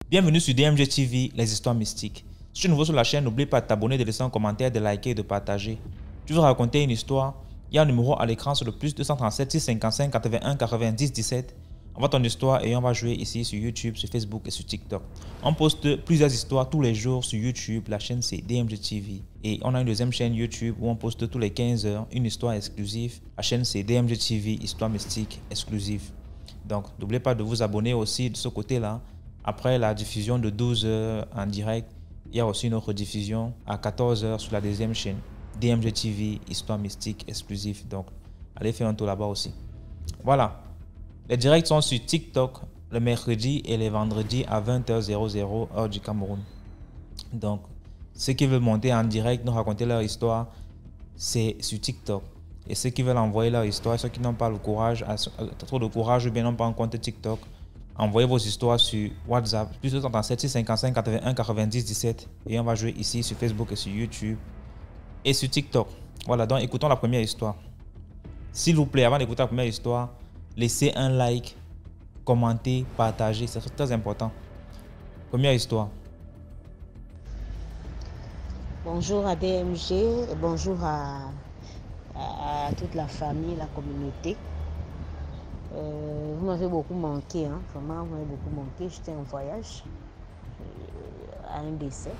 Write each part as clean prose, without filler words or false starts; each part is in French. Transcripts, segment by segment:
Bienvenue sur DMG TV, les histoires mystiques. Si tu es nouveau sur la chaîne, n'oublie pas de t'abonner, de laisser un commentaire, de liker et de partager. Tu veux raconter une histoire? Il y a un numéro à l'écran sur le plus 237 655 81 90 17. Envoie ton histoire et on va jouer ici sur YouTube, sur Facebook et sur TikTok. On poste plusieurs histoires tous les jours sur YouTube. La chaîne c'est DMG TV. Et on a une deuxième chaîne YouTube où on poste tous les 15 heures une histoire exclusive. La chaîne c'est DMG TV, histoire mystique exclusive. Donc n'oubliez pas de vous abonner aussi de ce côté-là. Après la diffusion de 12 heures en direct, il y a aussi une autre diffusion à 14 heures sur la deuxième chaîne. DMG TV, histoire mystique exclusive. Donc, allez faire un tour là-bas aussi. Voilà. Les directs sont sur TikTok le mercredi et les vendredis à 20h00 heure du Cameroun. Donc, ceux qui veulent monter en direct, nous raconter leur histoire, c'est sur TikTok. Et ceux qui veulent envoyer leur histoire, ceux qui n'ont pas le courage, trop de courage ou bien n'ont pas un compte TikTok, envoyez vos histoires sur WhatsApp, plus 237 655 81 90 17. Et on va jouer ici sur Facebook et sur YouTube et sur TikTok. Voilà, donc écoutons la première histoire. S'il vous plaît, avant d'écouter la première histoire, laissez un like, commentez, partagez, c'est très important. Première histoire. Bonjour à DMG, et bonjour à toute la famille, la communauté. Vous m'avez beaucoup manqué, hein? Vraiment, vous m'avez beaucoup manqué. J'étais en voyage à un décès.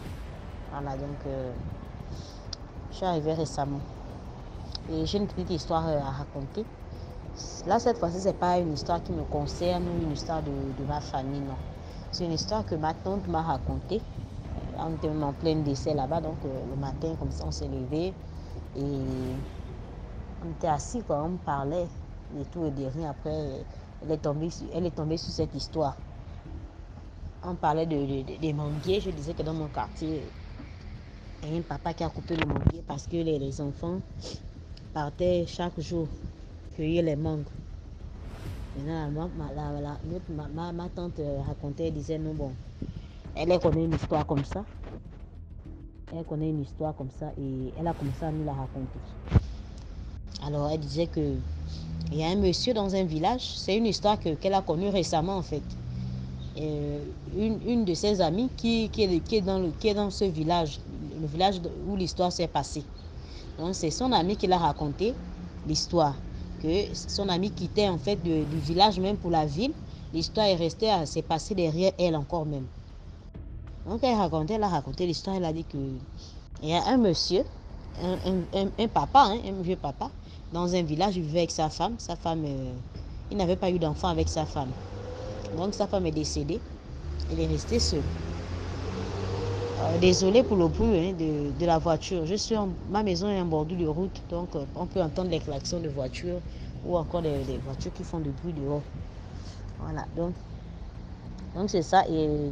Voilà, donc je suis arrivée récemment. Et j'ai une petite histoire à raconter. Là, cette fois-ci, ce n'est pas une histoire qui me concerne ou une histoire de ma famille, non. C'est une histoire que ma tante m'a racontée. On était en plein décès là-bas, donc le matin, comme ça, on s'est levé et on était assis, quoi, on parlait de tout et de rien. Après, elle est tombée sur cette histoire. On parlait des manguiers. Je disais que dans mon quartier, il y a un papa qui a coupé le manguier parce que les enfants partaient chaque jour cueillir les mangues. Maintenant, ma tante racontait, elle disait non, bon, elle connaît une histoire comme ça. Elle connaît une histoire comme ça et elle a commencé à nous la raconter. Alors, elle disait que il y a un monsieur dans un village. C'est une histoire qu'elle a connue récemment, en fait. Une de ses amies qui est dans ce village, le village où l'histoire s'est passée. Donc, c'est son amie qui l'a raconté l'histoire. Que son amie quittait, en fait, du village même pour la ville. L'histoire est restée, s'est passée derrière elle encore même. Donc, elle a raconté l'histoire. Elle a dit qu'il y a un monsieur, un papa, hein, un vieux papa, dans un village. Il vivait avec sa femme. Sa femme, il n'avait pas eu d'enfant avec sa femme. Donc, sa femme est décédée. Il est resté seul. Désolé pour le bruit, hein, de la voiture. Ma maison est en bordure de route. Donc, on peut entendre les klaxons de voitures ou encore les voitures qui font du bruit dehors. Voilà. Donc c'est ça. Et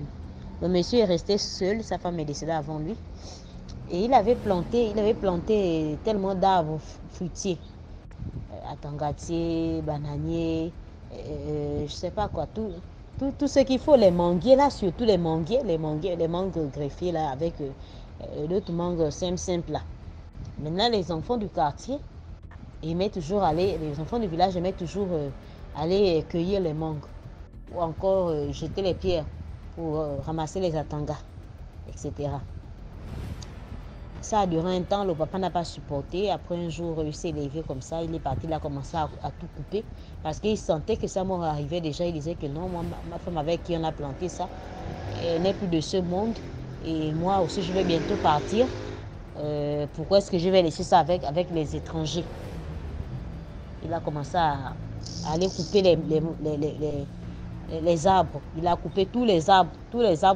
le monsieur est resté seul. Sa femme est décédée avant lui. Et il avait planté tellement d'arbres fruitiers. Atangatier, bananier, je sais pas quoi, tout ce qu'il faut, les manguiers là, surtout les mangues greffées là, avec d'autres mangues simples là. Maintenant, les enfants du quartier, les enfants du village aimaient toujours aller cueillir les mangues, ou encore jeter les pierres pour ramasser les atangas, etc. Ça a duré un temps, le papa n'a pas supporté. Après un jour, il s'est levé comme ça, il est parti, il a commencé à tout couper. Parce qu'il sentait que sa mort arrivait déjà. Il disait que non, moi, ma femme avec qui on a planté ça, elle n'est plus de ce monde. Et moi aussi, je vais bientôt partir. Pourquoi est-ce que je vais laisser ça avec les étrangers? Il a commencé à aller couper les arbres. Il a coupé tous les arbres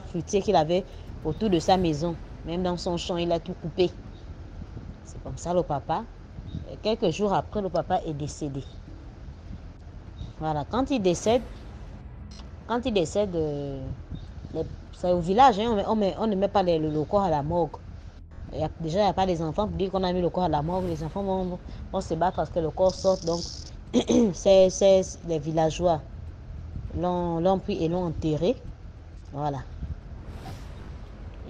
fruitiers qu'il avait autour de sa maison. Même dans son champ, il a tout coupé. C'est comme ça le papa. Et quelques jours après, le papa est décédé. Voilà, quand il décède, c'est au village, hein, on ne met pas le corps à la morgue. Déjà, il n'y a pas des enfants pour dire qu'on a mis le corps à la morgue. Les enfants vont se battre parce que le corps sorte. Donc, c'est les villageois l'ont pris et l'ont enterré. Voilà.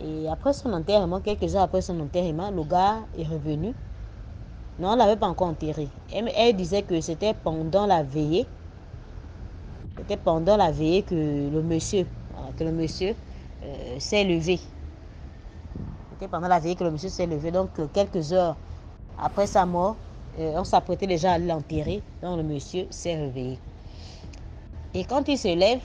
Et après son enterrement, quelques heures après son enterrement, le gars est revenu. Non, on ne l'avait pas encore enterré. Elle disait que c'était pendant la veillée. C'était pendant la veillée que le monsieur s'est levé. C'était pendant la veillée que le monsieur s'est levé. Donc, quelques heures après sa mort, on s'apprêtait déjà à l'enterrer. Donc, le monsieur s'est réveillé. Et quand il se lève,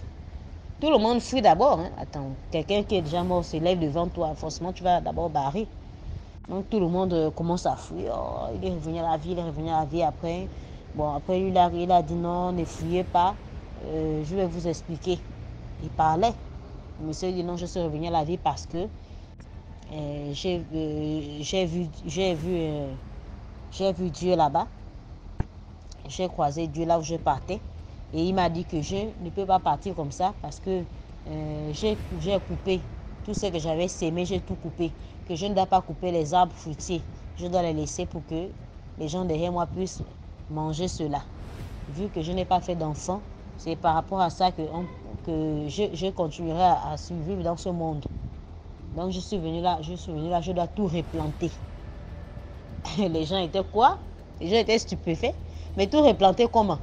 tout le monde fuit d'abord. Hein. Attends, quelqu'un qui est déjà mort se lève devant toi. Forcément, tu vas d'abord barrer. Donc, tout le monde commence à fuir. Oh, il est revenu à la vie, il est revenu à la vie après. Bon, après, il a dit non, ne fuyez pas. Je vais vous expliquer. Il parlait. Le monsieur dit non, je suis revenu à la vie parce que j'ai vu Dieu là-bas. J'ai croisé Dieu là où je partais. Et il m'a dit que je ne peux pas partir comme ça parce que j'ai coupé tout ce que j'avais sémé, j'ai tout coupé. Que je ne dois pas couper les arbres fruitiers. Je dois les laisser pour que les gens derrière moi puissent manger cela. Vu que je n'ai pas fait d'enfant, c'est par rapport à ça que je continuerai à survivre dans ce monde. Donc je suis venu là, je dois tout replanter. Les gens étaient quoi? Les gens étaient stupéfaits. Mais tout replanter comment?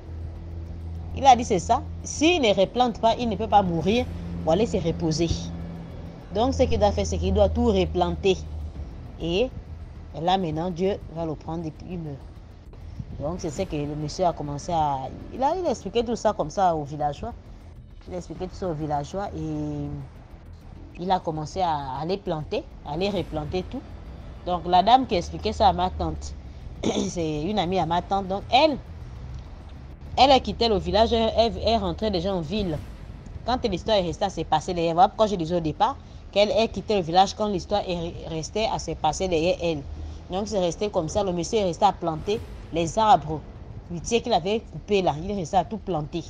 Il a dit c'est ça. S'il ne replante pas, il ne peut pas mourir ou aller se reposer. Donc ce qu'il doit faire, c'est qu'il doit tout replanter. Et là maintenant, Dieu va le prendre et puis il meurt. Donc c'est ce que le monsieur a commencé à... Il a expliqué tout ça comme ça aux villageois. Il a expliqué tout ça aux villageois et il a commencé à aller planter, à aller replanter tout. Donc la dame qui expliquait ça à ma tante, c'est une amie à ma tante. Donc elle a quitté le village, elle est rentrée déjà en ville. Quand l'histoire est restée à se passer derrière, voilà pourquoi je disais au départ qu'elle a quitté le village quand l'histoire est restée à se passer derrière elle. Donc c'est resté comme ça, le monsieur est resté à planter les arbres fruitiers qu'il avait coupés là. Il est resté à tout planter.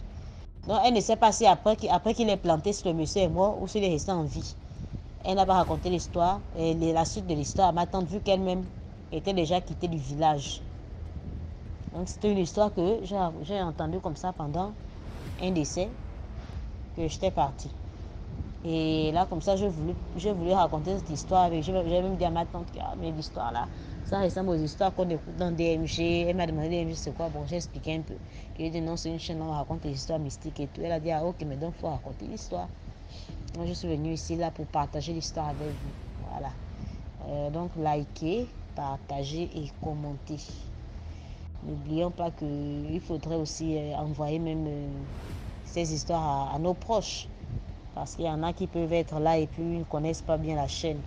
Donc elle ne sait pas si après qu'il ait planté, si le monsieur est mort ou s'il est resté en vie. Elle n'a pas raconté l'histoire, et la suite de l'histoire à ma tante, vu qu'elle-même était déjà quittée du village. Donc c'était une histoire que j'ai entendue comme ça pendant un décès que j'étais partie. Et là, comme ça, j'ai voulu raconter cette histoire. J'ai même dit à ma tante que mais l'histoire là, ça ressemble aux histoires qu'on écoute dans DMG. Elle m'a demandé DMG c'est quoi. Bon, j'ai expliqué un peu. J'ai dit non, c'est une chaîne où on raconte des histoires mystiques et tout. Elle a dit ah ok, mais donc il faut raconter l'histoire. Moi, je suis venue ici là pour partager l'histoire avec vous. Voilà. Donc, likez, partagez et commentez. N'oublions pas qu'il faudrait aussi envoyer même ces histoires à nos proches. Parce qu'il y en a qui peuvent être là et puis ils ne connaissent pas bien la chaîne.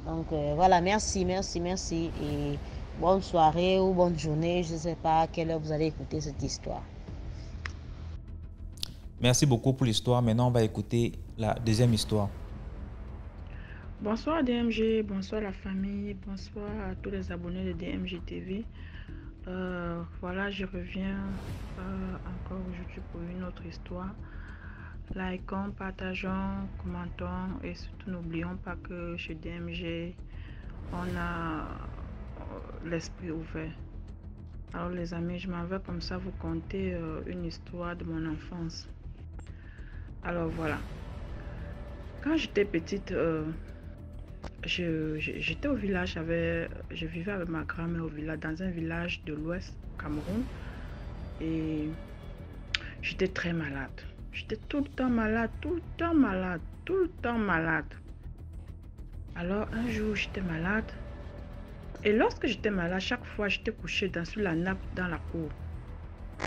Donc voilà, merci. Et bonne soirée ou bonne journée. Je ne sais pas à quelle heure vous allez écouter cette histoire. Merci beaucoup pour l'histoire. Maintenant, on va écouter la deuxième histoire. Bonsoir DMG, bonsoir la famille, bonsoir à tous les abonnés de DMG TV. Voilà, je reviens encore aujourd'hui pour une autre histoire. Likons, partageons, commentons et surtout n'oublions pas que chez DMG, on a l'esprit ouvert. Alors les amis, je m'en vais comme ça vous conter une histoire de mon enfance. Alors voilà, quand j'étais petite, j'étais au village, je vivais avec ma grand-mère au village, dans un village de l'Ouest Cameroun, et j'étais très malade. J'étais tout le temps malade, tout le temps malade, tout le temps malade. Alors un jour j'étais malade, et lorsque j'étais malade, chaque fois j'étais couchée sur la nappe dans la cour.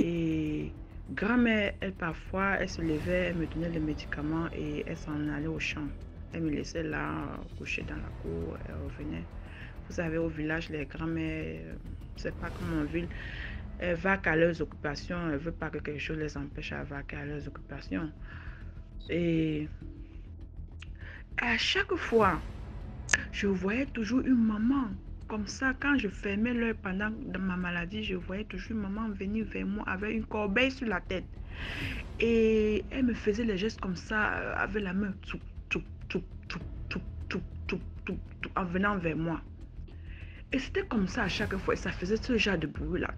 Et grand-mère, elle parfois, elle se levait, elle me donnait les médicaments et elle s'en allait au champ. Elle me laissait là, coucher dans la cour, elle revenait. Vous savez, au village, les grands-mères, c'est pas comme en ville, elles vaquent à leurs occupations, elles ne veulent pas que quelque chose les empêche à vaquer à leurs occupations. Et à chaque fois, je voyais toujours une maman. Comme ça, quand je fermais l'œil pendant ma maladie, je voyais toujours une maman venir vers moi avec une corbeille sur la tête. Et elle me faisait les gestes comme ça, avec la main, en venant vers moi. Et c'était comme ça à chaque fois, et ça faisait ce genre de bruit là,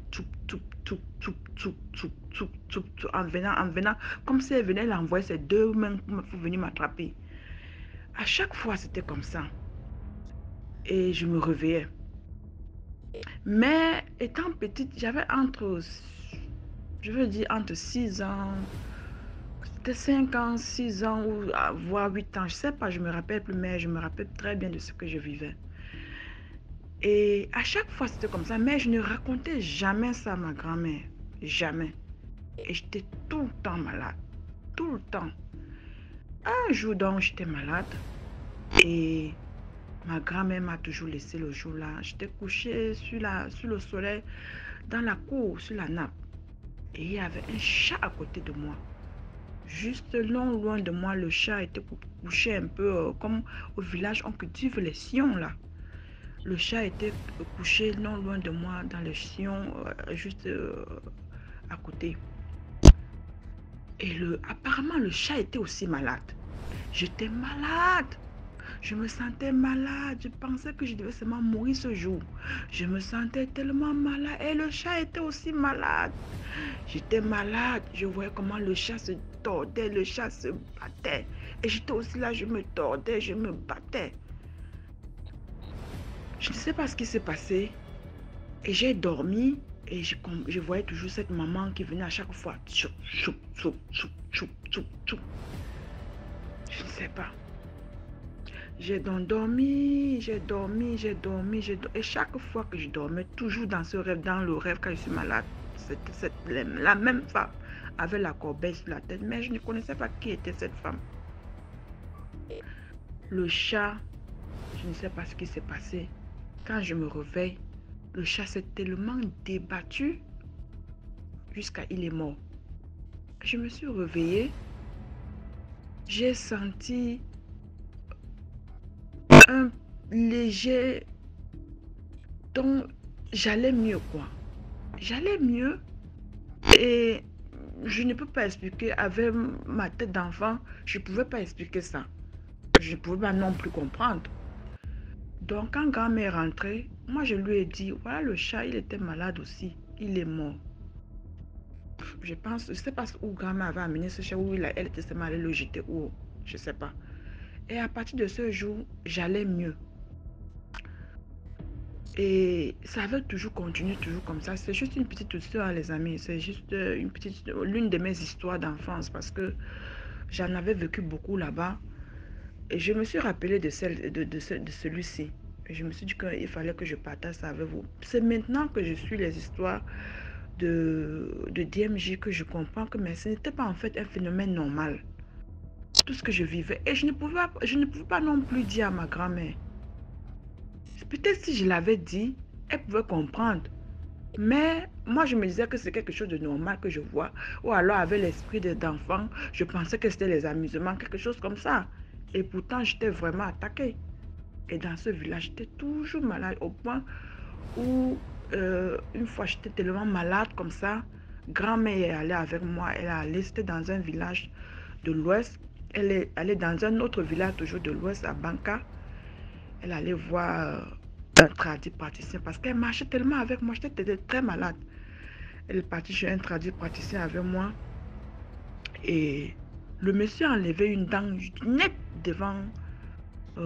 en venant, comme si elle venait, elle envoyait ses deux mains pour venir m'attraper. À chaque fois, c'était comme ça. Et je me réveillais. Mais étant petite, j'avais entre 6 ans, peut-être 5 ans, 6 ans, ou voire 8 ans. Je ne sais pas, je ne me rappelle plus, mais je me rappelle très bien de ce que je vivais. Et à chaque fois, c'était comme ça. Mais je ne racontais jamais ça à ma grand-mère. Jamais. Et j'étais tout le temps malade. Tout le temps. Un jour, donc, j'étais malade. Et ma grand-mère m'a toujours laissé le jour-là. J'étais couchée sur le soleil, dans la cour, sur la nappe. Et il y avait un chat à côté de moi. Juste non loin de moi, le chat était couché un peu comme au village, on cultive les sions là. Le chat était couché non loin de moi, dans le sion, juste à côté. Et apparemment, le chat était aussi malade. J'étais malade. Je me sentais malade. Je pensais que je devais seulement mourir ce jour. Je me sentais tellement malade. Et le chat était aussi malade. J'étais malade. Je voyais comment le chat se tordait, le chat se battait. Et j'étais aussi là, je me tordais, je me battais. Je ne sais pas ce qui s'est passé. Et j'ai dormi. Et je voyais toujours cette maman qui venait à chaque fois. Chou, chou, chou, chou, chou, chou, chou. Je ne sais pas. J'ai dormi, j'ai dormi. Et chaque fois que je dormais, toujours dans ce rêve, dans le rêve quand je suis malade, c'était la même femme avec la corbeille sur la tête. Mais je ne connaissais pas qui était cette femme. Le chat, je ne sais pas ce qui s'est passé. Quand je me réveille, le chat s'est tellement débattu jusqu'à il est mort. Je me suis réveillée. J'ai senti un léger... Donc, j'allais mieux, quoi. J'allais mieux. Et je ne peux pas expliquer. Avec ma tête d'enfant, je ne pouvais pas expliquer ça. Je ne pouvais pas non plus comprendre. Donc, quand grand-mère est rentrée, moi, je lui ai dit, voilà, le chat, il était malade aussi. Il est mort. Je pense, je ne sais pas où grand-mère avait amené ce chat, où elle était seulement allée le jeter, ou je ne sais pas. Et à partir de ce jour, j'allais mieux. Et ça avait toujours continué, toujours comme ça. C'est juste une petite histoire, les amis. C'est juste l'une de mes histoires d'enfance parce que j'en avais vécu beaucoup là-bas. Et je me suis rappelé de celui-ci. Je me suis dit qu'il fallait que je partage ça avec vous. C'est maintenant que je suis les histoires de DMJ que je comprends que mais ce n'était pas en fait un phénomène normal. Tout ce que je vivais. Et je ne pouvais pas non plus dire à ma grand-mère. Peut-être si je l'avais dit, elle pouvait comprendre. Mais moi, je me disais que c'est quelque chose de normal que je vois. Ou alors, avec l'esprit d'enfant, je pensais que c'était les amusements, quelque chose comme ça. Et pourtant, j'étais vraiment attaquée. Et dans ce village, j'étais toujours malade au point où, une fois, j'étais tellement malade comme ça. Grand-mère est allée avec moi. Elle est allée, c'était dans un village de l'Ouest. Elle est allée dans un autre village, toujours de l'Ouest, à Banca. Elle allait voir un praticien parce qu'elle marchait tellement avec moi. J'étais très malade. Elle est partie chez un praticien avec moi. Et le monsieur a enlevé une dent nette devant,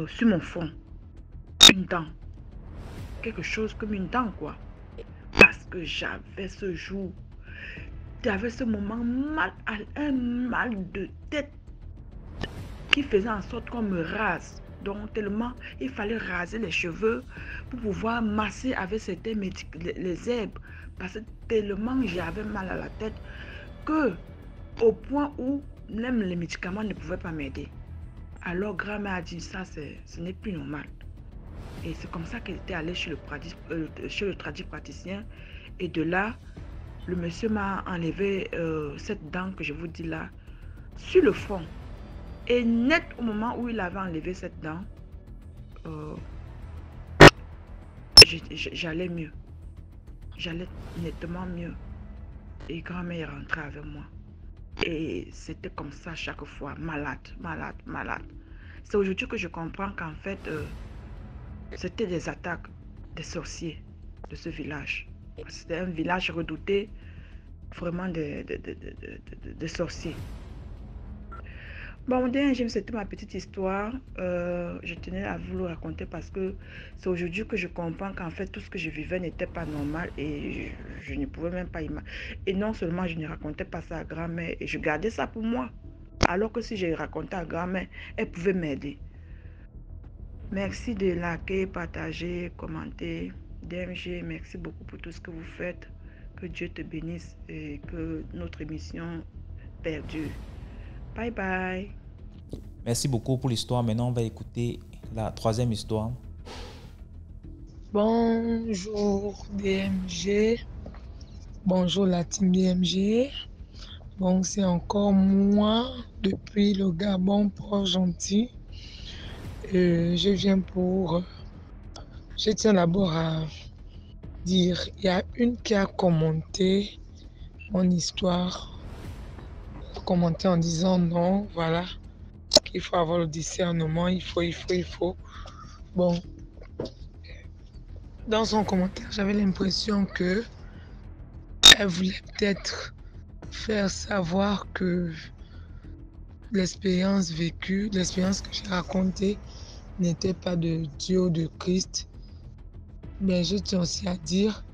sur mon front. Une dent. Quelque chose comme une dent, quoi. Parce que j'avais ce jour, j'avais ce moment un mal de tête qui faisait en sorte qu'on me rase. Donc, tellement, il fallait raser les cheveux pour pouvoir masser avec les herbes. Parce que tellement j'avais mal à la tête que, au point où même les médicaments ne pouvaient pas m'aider. Alors, grand-mère a dit, ça, ce n'est plus normal. Et c'est comme ça qu'elle était allée chez le praticien. Et de là, le monsieur m'a enlevé cette dent que je vous dis là, sur le front. Et net au moment où il avait enlevé cette dent, j'allais mieux. J'allais nettement mieux. Et grand-mère est rentrée avec moi. Et c'était comme ça chaque fois, malade. C'est aujourd'hui que je comprends qu'en fait, c'était des attaques des sorciers de ce village. C'était un village redouté, vraiment de sorciers. Bon, c'était ma petite histoire. Je tenais à vous le raconter parce que c'est aujourd'hui que je comprends qu'en fait, tout ce que je vivais n'était pas normal et je ne pouvais même pas imaginer. Et non seulement je ne racontais pas ça à grand-mère et je gardais ça pour moi. Alors que si j'ai raconté à grand-mère, elle pouvait m'aider. Merci de liker, partager, commenter. DMG, merci beaucoup pour tout ce que vous faites. Que Dieu te bénisse et que notre émission perdure. Bye bye. Merci beaucoup pour l'histoire. Maintenant, on va écouter la troisième histoire. Bonjour DMG. Bonjour la team DMG. Bon, c'est encore moi depuis le Gabon, Port-Gentil. Je viens pour... Je tiens d'abord à dire, il y a une qui a commenté mon histoire, commenté en disant non, voilà, qu'il faut avoir le discernement, il faut. Bon, dans son commentaire, j'avais l'impression que elle voulait peut-être faire savoir que l'expérience vécue, l'expérience que j'ai racontée n'était pas de Dieu ou de Christ. Mais je tiens aussi à dire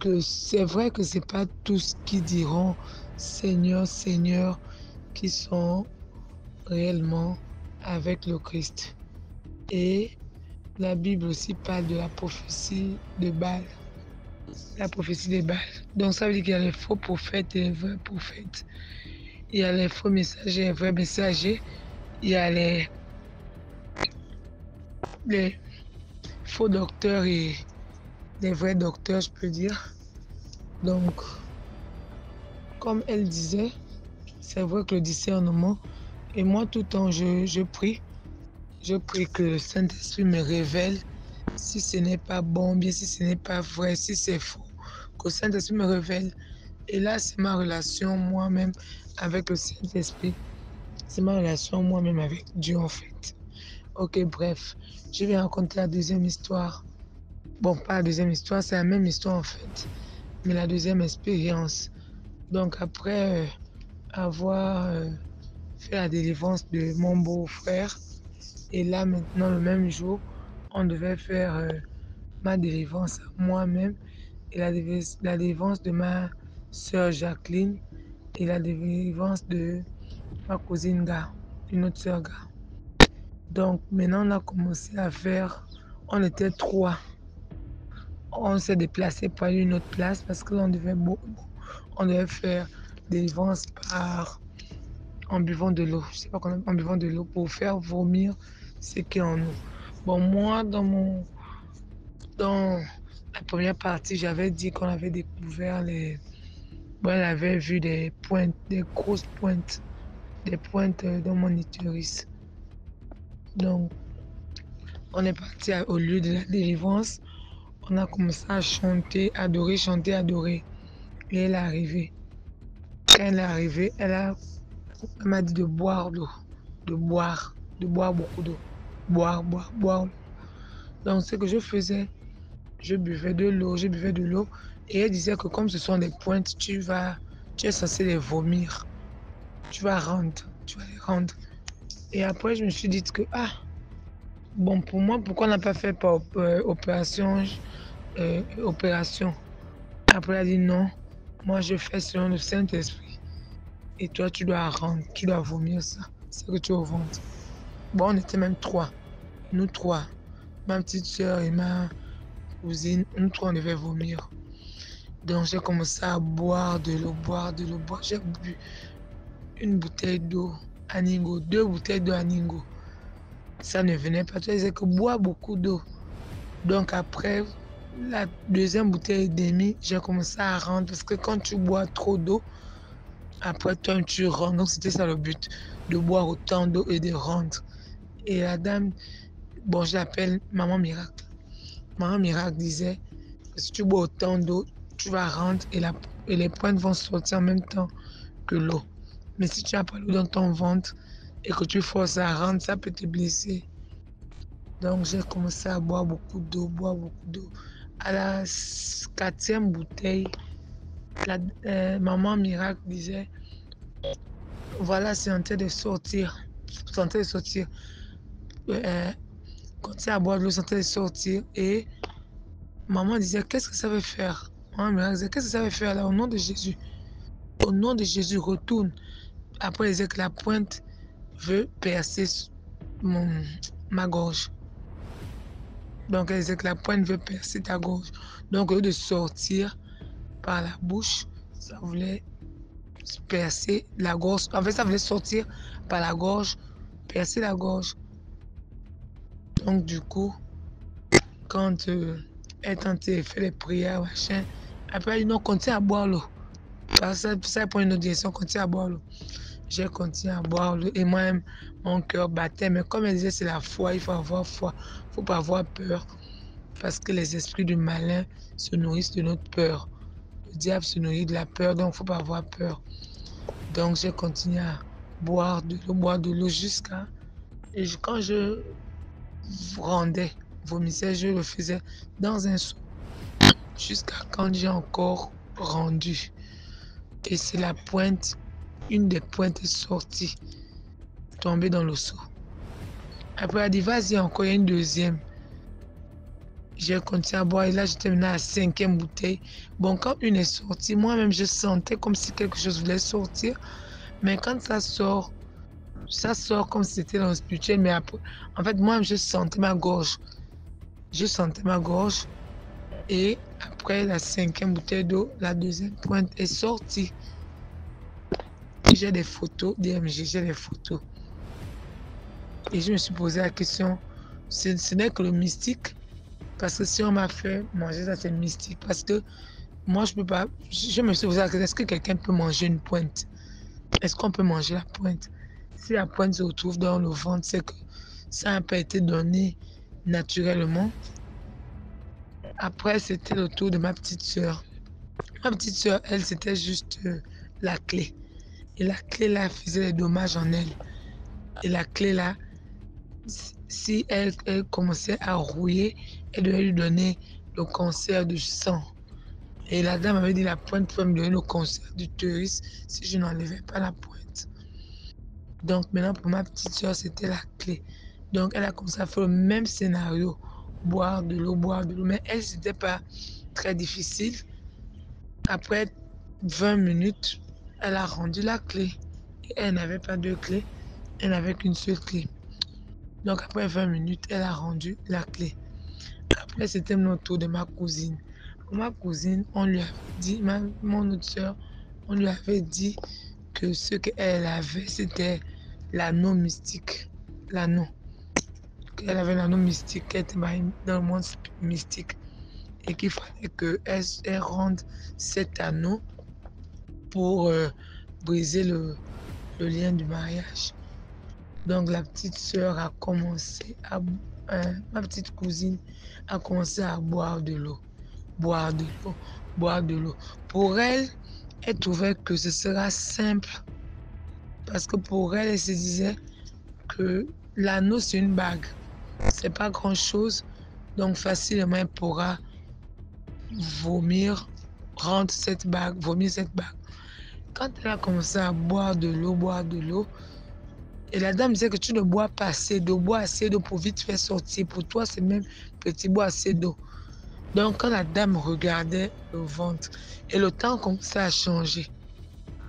que c'est vrai que ce n'est pas tous qui diront Seigneur, Seigneur, qui sont réellement avec le Christ. Et la Bible aussi parle de la prophétie de Baal. La prophétie de Baal. Donc ça veut dire qu'il y a les faux prophètes et les vrais prophètes. Il y a les faux messagers et les vrais messagers. Il y a les faux docteurs et les vrais docteurs, je peux dire. Donc, comme elle disait, c'est vrai que le discernement, et moi tout le temps je prie que le Saint-Esprit me révèle si ce n'est pas bon, bien si ce n'est pas vrai, si c'est faux, que le Saint-Esprit me révèle. Et là, c'est ma relation moi-même avec le Saint-Esprit. C'est ma relation moi-même avec Dieu en fait. Ok, bref, je vais raconter la deuxième histoire. Bon, pas la deuxième histoire, c'est la même histoire en fait, mais la deuxième expérience. Donc après avoir fait la délivrance de mon beau-frère, et là maintenant le même jour, on devait faire ma délivrance à moi-même et la délivrance de ma soeur Jacqueline et la délivrance de ma cousine Ga, une autre soeur Ga. Donc maintenant on a commencé à faire, on était 3. On s'est déplacé pour aller à une autre place parce que là on devait faire délivrance en buvant de l'eau. Je sais pas comment, en buvant de l'eau pour faire vomir ce qui est en nous. Bon, moi, dans la première partie, j'avais dit qu'on avait découvert bon, elle avait vu des pointes, des grosses pointes, des pointes dans mon utérus. Donc, on est parti au lieu de la délivrance. On a commencé à chanter, adorer, chanter, adorer. Et elle est arrivée. Quand elle est arrivée, elle m'a dit de boire l'eau, de boire beaucoup d'eau. Boire. Donc, ce que je faisais, je buvais de l'eau. Et elle disait que comme ce sont des pointes, tu es censé les vomir. Tu vas les rendre. Et après, je me suis dit que, bon, pour moi, pourquoi on n'a pas fait par opération? Après, elle a dit non, moi je fais selon le Saint-Esprit. Et toi, tu dois rendre, tu dois vomir ça. C'est que tu as au ventre. Bon, on était même 3. Nous 3. Ma petite soeur et ma cousine, nous 3, on devait vomir. Donc, j'ai commencé à boire de l'eau. J'ai bu une bouteille d'eau à Ningo, 2 bouteilles d'eau à Ningo. Ça ne venait pas. Tu disais que boire beaucoup d'eau. Donc, après la deuxième bouteille et demie, j'ai commencé à rendre. Parce que quand tu bois trop d'eau, après toi, tu rentres. Donc, c'était ça le but, de boire autant d'eau et de rendre. Et la dame, bon, je l'appelle Maman Miracle. Maman Miracle disait que si tu bois autant d'eau, tu vas rendre et les pointes vont sortir en même temps que l'eau. Mais si tu n'as pas l'eau dans ton ventre et que tu forces à rendre, ça peut te blesser. Donc, j'ai commencé à boire beaucoup d'eau. À la 4e bouteille, Maman Miracle disait, voilà, c'est en train de sortir. Continuer à boire de l'eau, c'est en train de sortir. Et maman disait, qu'est-ce que ça veut faire? Maman Miracle disait, qu'est-ce que ça veut faire là, au nom de Jésus? Au nom de Jésus, retourne. Après, elle disait que la pointe veut percer ma gorge. Donc, elle disait que la pointe veut percer ta gorge. Donc, au lieu de sortir par la bouche, ça voulait percer la gorge. En fait, ça voulait sortir par la gorge, percer la gorge. Donc, du coup, quand elle tentait fait les prières, machin, après, elle dit non, continue à boire l'eau. Parce que ça prend une autre direction, continue à boire l'eau. J'ai continué à boire l'eau et moi-même, mon cœur battait. Mais comme elle disait, c'est la foi, il faut avoir foi, il ne faut pas avoir peur. Parce que les esprits du malin se nourrissent de notre peur. Le diable se nourrit de la peur, donc il ne faut pas avoir peur. Donc j'ai continué à boire de l'eau jusqu'à... Et quand je rendais, vomissais, je le faisais dans un seau. Jusqu'à quand j'ai encore rendu. Et c'est la pointe, une des pointes est sortie, tombée dans le seau. Après, elle a dit, vas-y encore, il y a une deuxième. J'ai continué à boire et là, j'étais maintenant à la 5e bouteille. Bon, quand une est sortie, moi-même, je sentais comme si quelque chose voulait sortir. Mais quand ça sort comme si c'était dans le spirituel. Mais après, en fait, moi, je sentais ma gorge. Je sentais ma gorge. Et après la 5e bouteille d'eau, la deuxième pointe est sortie. J'ai des photos, DMG, j'ai des photos. Et je me suis posé la question, ce n'est que le mystique. Parce que si on m'a fait manger ça, c'est mystique. Parce que moi, je peux pas. Je me suis posé la question, est-ce que quelqu'un peut manger une pointe? Est-ce qu'on peut manger la pointe? Si la pointe se retrouve dans le ventre, c'est que ça n'a pas été donné naturellement. Après, c'était le tour de ma petite soeur. Ma petite soeur, elle, c'était juste la clé. Et la clé là faisait des dommages en elle. Et la clé là, si elle commençait à rouiller, elle devait lui donner le cancer du sang. Et la dame avait dit la pointe pouvait me donner le cancer du utérus si je n'enlevais pas la pointe. Donc maintenant pour ma petite soeur, c'était la clé. Donc elle a commencé à faire le même scénario. Boire de l'eau. Mais elle, c'était pas très difficile. Après 20 minutes, elle a rendu la clé. Et elle n'avait pas deux clés, elle n'avait qu'une seule clé. Donc après 20 minutes, elle a rendu la clé. Après, c'était mon tour de ma cousine. Pour ma cousine, on lui avait dit, mon autre soeur, on lui avait dit que ce qu'elle avait, c'était l'anneau mystique. L'anneau. Qu'elle avait l'anneau mystique, qu'elle était dans le monde mystique. Et qu'il fallait qu'elle rende cet anneau pour briser le lien du mariage. Donc la petite sœur a commencé à... ma petite cousine a commencé à boire de l'eau. Pour elle, elle trouvait que ce sera simple. Parce que pour elle, elle se disait que l'anneau, c'est une bague. C'est pas grand-chose. Donc facilement, elle pourra vomir cette bague. Quand elle a commencé à boire de l'eau, et la dame disait que tu ne bois pas assez d'eau, bois assez d'eau pour vite faire sortir. Pour toi, c'est même petit, bois assez d'eau. Donc, quand la dame regardait le ventre, et le temps commençait à changer.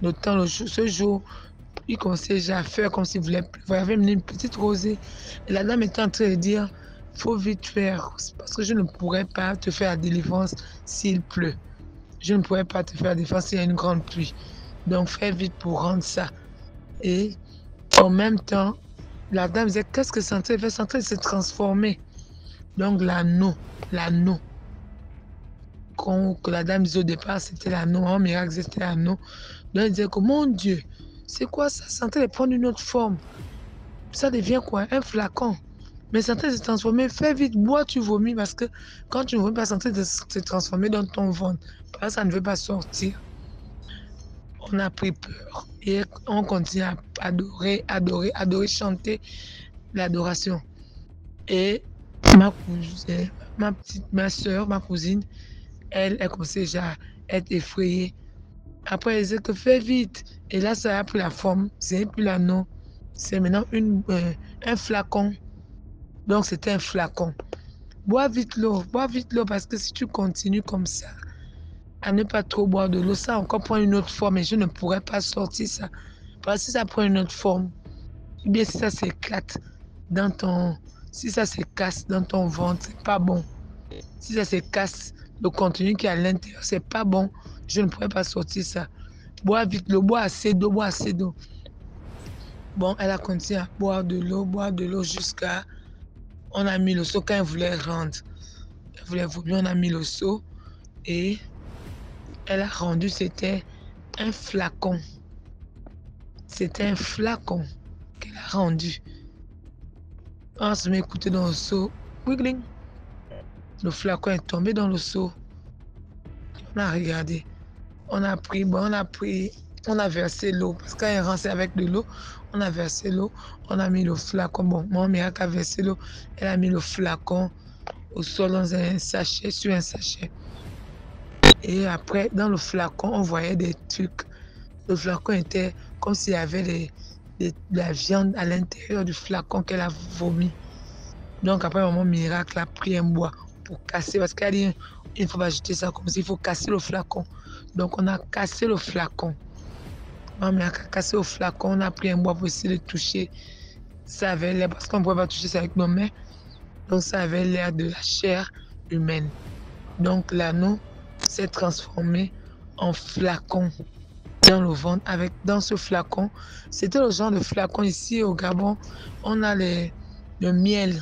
Ce jour, il commençait déjà à faire comme s'il voulait pleuvoir. Il y avait une petite rosée. Et la dame était en train de dire, il faut vite faire, parce que je ne pourrais pas te faire la délivrance s'il pleut. Je ne pourrais pas te faire la délivrance s'il y a une grande pluie. Donc, fais vite pour rendre ça. Et en même temps, la dame disait, qu'est-ce que c'est en train de faire? C'est en train de se transformer. Donc l'anneau que la dame disait au départ, c'était l'anneau. En miracle, c'était l'anneau. Donc elle disait que, mon Dieu, c'est quoi ça? C'est en train de prendre une autre forme. Ça devient quoi? Un flacon. Mais c'est en train de se transformer. Fais vite, bois, tu vomis. Parce que quand tu ne vomis pas, c'est en train de se transformer dans ton ventre. Parce que ça ne veut pas sortir. On a pris peur et on continue à adorer, chanter l'adoration. Et ma soeur, ma cousine, elle commençait déjà à être effrayée. Après, elle disait que fais vite. Et là, ça a pris la forme. C'est plus l'anneau. C'est maintenant un flacon. Donc, c'était un flacon. Bois vite l'eau parce que si tu continues comme ça, à ne pas trop boire de l'eau, ça encore prend une autre forme et je ne pourrais pas sortir ça. Parce que si ça prend une autre forme, ou bien si ça s'éclate dans ton... Si ça se casse dans ton ventre, c'est pas bon. Si ça se casse, le contenu qui est à l'intérieur, c'est pas bon. Je ne pourrais pas sortir ça. Bois vite l'eau, bois assez d'eau, bois assez d'eau. Bon, elle a continué à boire de l'eau jusqu'à... On a mis le seau quand elle voulait rendre. Elle voulait vomir, on a mis le seau et elle a rendu, c'était un flacon. C'était un flacon qu'elle a rendu. On se met écouté dans le seau. Wiggling. Le flacon est tombé dans le seau. On a regardé. On a pris, on a versé l'eau. Parce qu'elle est rincée avec de l'eau, on a versé l'eau. On a mis le flacon. Bon, mon miracle a versé l'eau. Elle a mis le flacon au sol dans un sachet, sur un sachet. Et après, dans le flacon, on voyait des trucs. Le flacon était comme s'il y avait de la viande à l'intérieur du flacon qu'elle a vomi. Donc après, maman miracle a pris un bois pour casser. Parce qu'elle a dit, il ne faut pas jeter ça comme ça, il faut casser le flacon. Donc on a cassé le flacon. Maman miracle a cassé le flacon, on a pris un bois pour essayer de toucher. Ça avait l'air, parce qu'on ne pouvait pas toucher ça avec nos mains. Donc ça avait l'air de la chair humaine. Donc l'anneau s'est transformé en flacon dans le ventre. Dans ce flacon, c'était le genre de flacon ici au Gabon. On a le miel.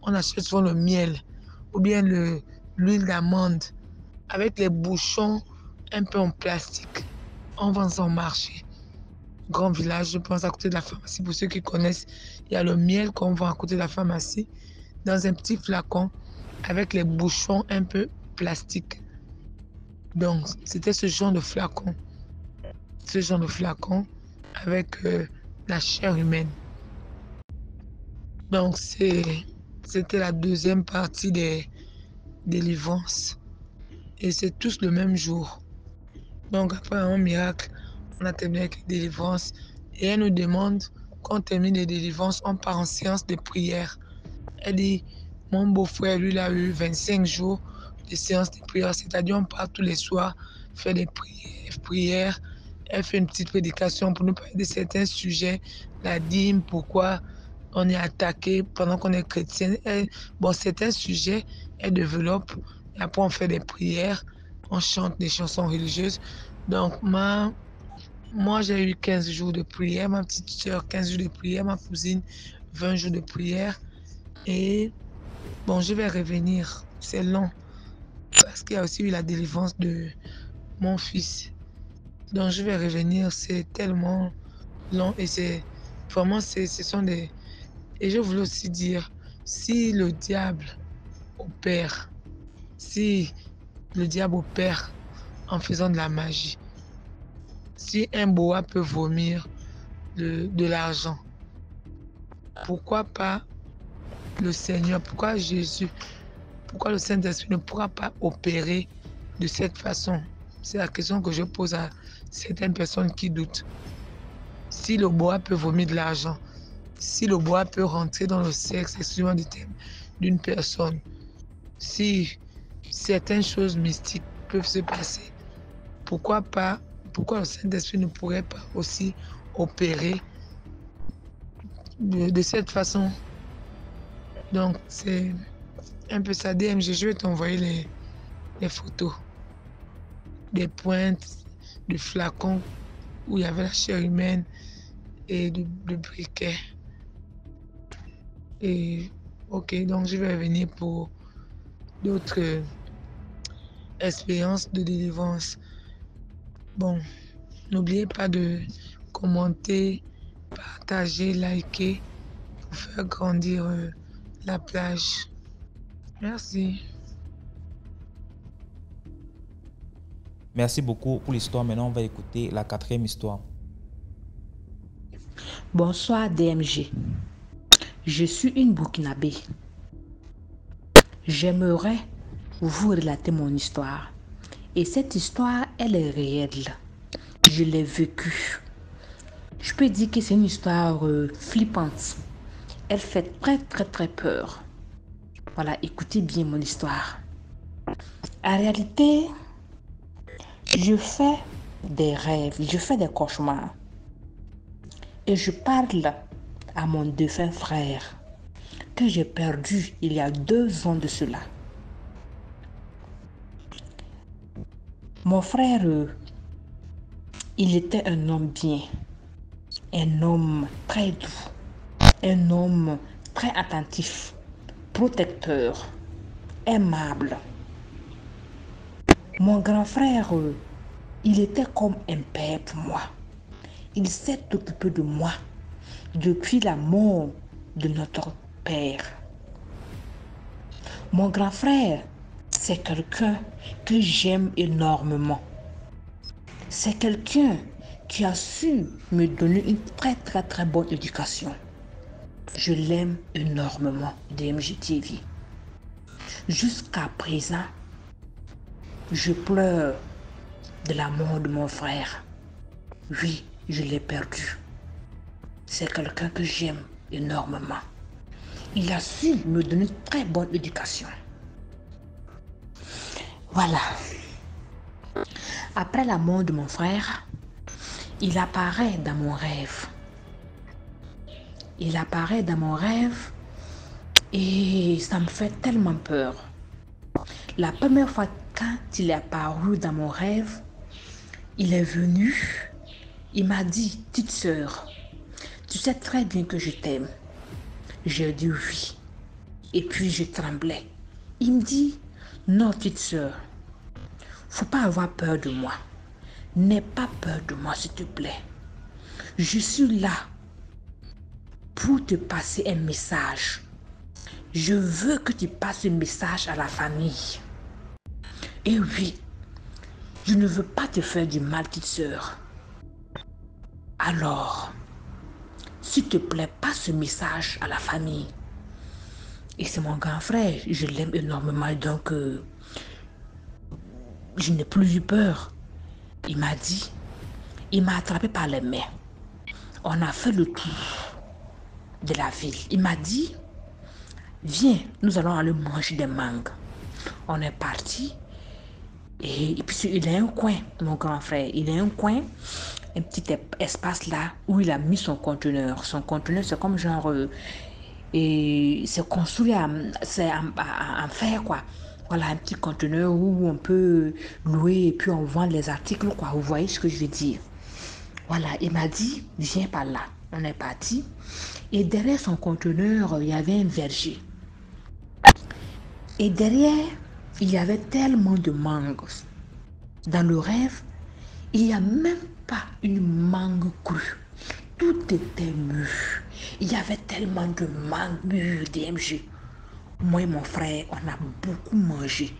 On achète souvent le miel ou bien l'huile d'amande avec les bouchons un peu en plastique. On vend ça au marché. Grand village, je pense à côté de la pharmacie. Pour ceux qui connaissent, il y a le miel qu'on vend à côté de la pharmacie dans un petit flacon avec les bouchons un peu plastiques. Donc, c'était ce genre de flacon. Ce genre de flacon avec la chair humaine. Donc, c'était la deuxième partie des délivrances. Et c'est tous le même jour. Donc, après un miracle, on a terminé avec les délivrances. Et elle nous demande, quand on termine les délivrances, on part en séance de prière. Elle dit, mon beau-frère, lui, il a eu 25 jours de séance de prière. C'est-à-dire, on part tous les soirs faire des prières. Elle fait une petite prédication pour nous parler de certains sujets. La dîme, pourquoi on est attaqué pendant qu'on est chrétien. Bon, certains sujets, elle développe. Et après, on fait des prières. On chante des chansons religieuses. Donc, moi, j'ai eu 15 jours de prière. Ma petite soeur, 15 jours de prière. Ma cousine, 20 jours de prière. Et bon, je vais revenir. C'est long. Parce qu'il y a aussi eu la délivrance de mon fils. Donc, je vais revenir. C'est tellement long. Et c'est vraiment, ce sont des... Et je voulais aussi dire, si le diable opère en faisant de la magie, si un boa peut vomir de l'argent, pourquoi pas le Seigneur, pourquoi Jésus, pourquoi le Saint-Esprit ne pourra pas opérer de cette façon? C'est la question que je pose à certaines personnes qui doutent. Si le boa peut vomir de l'argent, si le bois peut rentrer dans le sexe, exclusivement du thème d'une personne, si certaines choses mystiques peuvent se passer, pourquoi le Saint-Esprit ne pourrait pas aussi opérer de cette façon? Donc, c'est un peu ça. DMG, je vais t'envoyer les photos des pointes, du flacon où il y avait la chair humaine et du briquet. Et ok, donc je vais revenir pour d'autres expériences de délivrance. Bon, n'oubliez pas de commenter, partager, liker pour faire grandir la plage. Merci. Merci beaucoup pour l'histoire. Maintenant, on va écouter la quatrième histoire. Bonsoir DMG. Je suis une Burkinabé. J'aimerais vous relater mon histoire. Et cette histoire, elle est réelle. Je l'ai vécue. Je peux dire que c'est une histoire flippante. Elle fait très très très peur. Voilà, écoutez bien mon histoire. En réalité, je fais des rêves, je fais des cauchemars. Et je parle à mon défunt frère que j'ai perdu il y a 2 ans de cela. Mon frère, il était un homme bien, un homme très doux, un homme très attentif, protecteur, aimable. Mon grand frère, il était comme un père pour moi. Il s'est occupé de moi depuis la mort de notre père. Mon grand frère, c'est quelqu'un que j'aime énormément. C'est quelqu'un qui a su me donner une très bonne éducation. Je l'aime énormément, DMG TV. Jusqu'à présent, je pleure de la mort de mon frère. Oui, je l'ai perdu. C'est quelqu'un que j'aime énormément. Il a su me donner une très bonne éducation. Voilà. Après la mort de mon frère, il apparaît dans mon rêve. Il apparaît dans mon rêve et ça me fait tellement peur. La première fois quand il est apparu dans mon rêve, il est venu, il m'a dit, petite sœur, tu sais très bien que je t'aime. J'ai dit oui. Et puis je tremblais. Il me dit, non petite sœur, faut pas avoir peur de moi. N'aie pas peur de moi s'il te plaît. Je suis là pour te passer un message. Je veux que tu passes un message à la famille. Et oui, je ne veux pas te faire du mal, petite sœur. Alors, s'il te plaît, passe ce message à la famille. Et c'est mon grand frère, je l'aime énormément, donc je n'ai plus eu peur. Il m'a dit, il m'a attrapé par les mains. On a fait le tour de la ville. Il m'a dit, viens, nous allons aller manger des mangues. On est parti. Et puis il a un coin, mon grand frère, il a un coin, un petit espace là où il a mis son conteneur. Son conteneur, c'est comme genre, et c'est construit en fer, quoi. Voilà, un petit conteneur où on peut louer et puis on vend les articles, quoi. Vous voyez ce que je veux dire? Voilà, il m'a dit, viens par là. On est parti. Et derrière son conteneur, il y avait un verger. Et derrière, il y avait tellement de mangues. Dans le rêve, il n'y a même pas une mangue crue. Tout était mûr. Il y avait tellement de mangues mûres, DMG. Moi et mon frère, on a beaucoup mangé.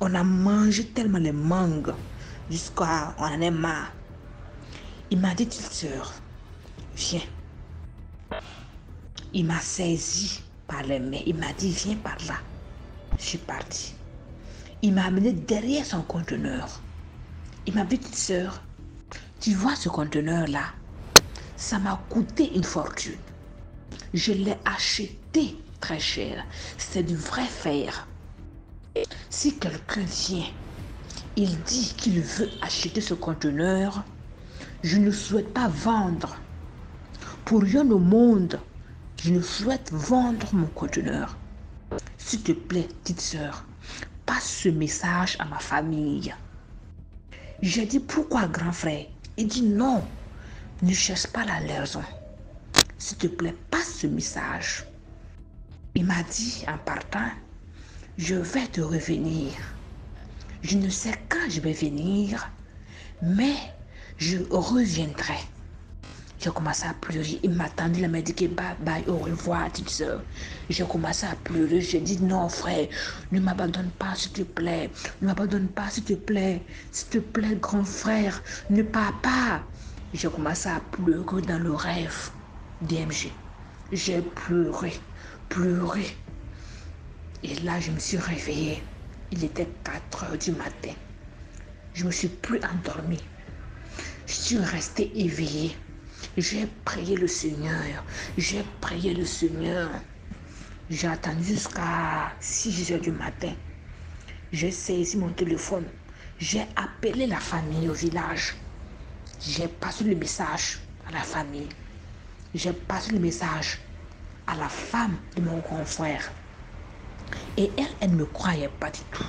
On a mangé tellement les mangues jusqu'à on en est marre. Il m'a dit, petite sœur, viens. Il m'a saisi par les mains. Il m'a dit, viens par là. Je suis partie. Il m'a amené derrière son conteneur. Il m'a dit, petite sœur, tu vois ce conteneur-là? Ça m'a coûté une fortune. Je l'ai acheté très cher. C'est du vrai fer. Si quelqu'un vient, il dit qu'il veut acheter ce conteneur, je ne souhaite pas vendre. Pour rien au monde, je ne souhaite vendre mon conteneur. S'il te plaît, petite sœur, passe ce message à ma famille. J'ai dit, pourquoi, grand frère? Il dit, non, ne cherche pas la raison. S'il te plaît, passe ce message. Il m'a dit, en partant, je vais te revenir. Je ne sais quand je vais venir, mais je reviendrai. J'ai commencé à pleurer. Il m'a attendu, il m'a dit que bye bye, au revoir, petite soeur. J'ai commencé à pleurer. J'ai dit non, frère, ne m'abandonne pas, s'il te plaît. Ne m'abandonne pas, s'il te plaît. S'il te plaît, grand frère, ne pars pas. J'ai commencé à pleurer dans le rêve DMG. J'ai pleuré. Et là, je me suis réveillée. Il était 4 heures du matin. Je ne me suis plus endormie. Je suis restée éveillée. J'ai prié le Seigneur. J'ai attendu jusqu'à 6 heures du matin. J'ai saisi mon téléphone. J'ai appelé la famille au village. J'ai passé le message à la famille. j'ai passé le message à la femme de mon grand frère. Et elle ne me croyait pas du tout.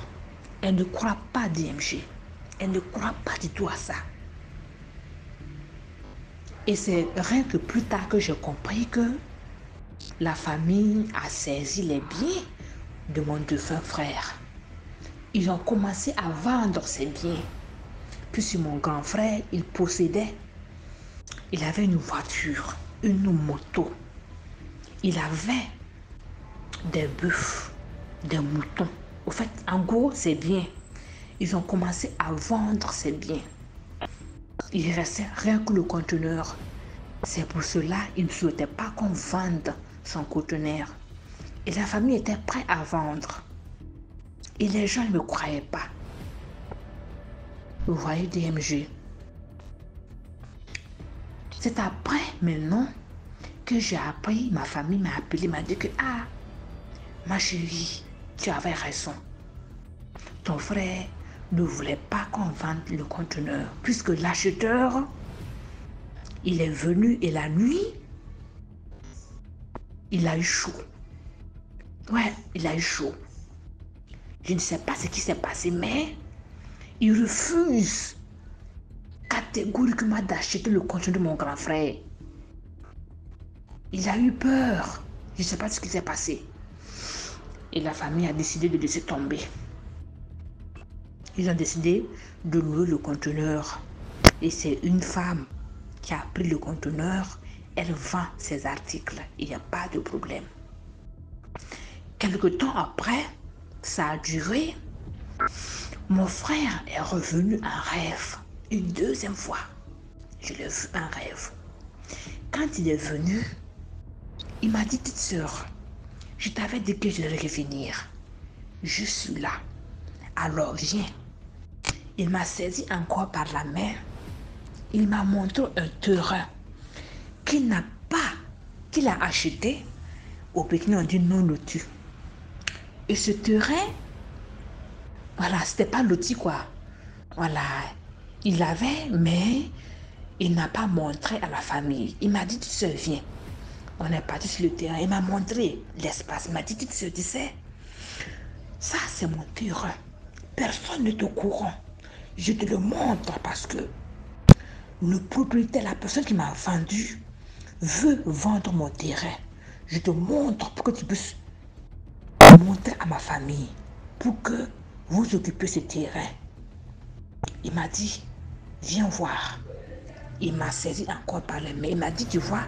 Elle ne croit pas à DMG. Elle ne croit pas du tout à ça. Et c'est rien que plus tard que j'ai compris que la famille a saisi les biens de mon défunt frère. Ils ont commencé à vendre ces biens. Puisque mon grand frère, il avait une voiture, une moto. Il avait des bœufs, des moutons. Au fait, en gros, c'est bien. Ils ont commencé à vendre ces biens. Il restait rien que le conteneur. C'est pour cela qu'il ne souhaitait pas qu'on vende son conteneur. Et la famille était prête à vendre. Et les gens ne me croyaient pas. Vous voyez, DMG. C'est après, maintenant, que j'ai appris, ma famille m'a appelé, m'a dit que, ah, ma chérie, tu avais raison. Ton frère ne voulait pas qu'on vende le conteneur, puisque l'acheteur, il est venu et la nuit, il a eu chaud. Ouais, il a eu chaud. Je ne sais pas ce qui s'est passé, mais il refuse catégoriquement d'acheter le conteneur de mon grand frère. Il a eu peur. Je ne sais pas ce qui s'est passé. Et la famille a décidé de laisser tomber. Ils ont décidé de louer le conteneur. Et c'est une femme qui a pris le conteneur. Elle vend ses articles. Il n'y a pas de problème. Quelque temps après, ça a duré. Mon frère est revenu en rêve. Une deuxième fois. Je l'ai vu en rêve. Quand il est venu, il m'a dit, petite sœur, je t'avais dit que je devais revenir. Je suis là. Alors viens. Il m'a saisi encore par la main. Il m'a montré un terrain qu'il a acheté au Pékin, on dit non loti. Et ce terrain, voilà, c'était pas loti quoi. Voilà, il avait, mais il n'a pas montré à la famille. Il m'a dit, tu sais, viens. On est parti sur le terrain. Il m'a montré l'espace. Il m'a dit, tu sais, ça c'est mon terrain. Personne n'est au courant. Je te le montre parce que le propriétaire, la personne qui m'a vendu, veut vendre mon terrain. Je te montre pour que tu puisses montrer à ma famille, pour que vous occupiez ce terrain. Il m'a dit, viens voir. Il m'a saisi encore par les mains. Il m'a dit, tu vois,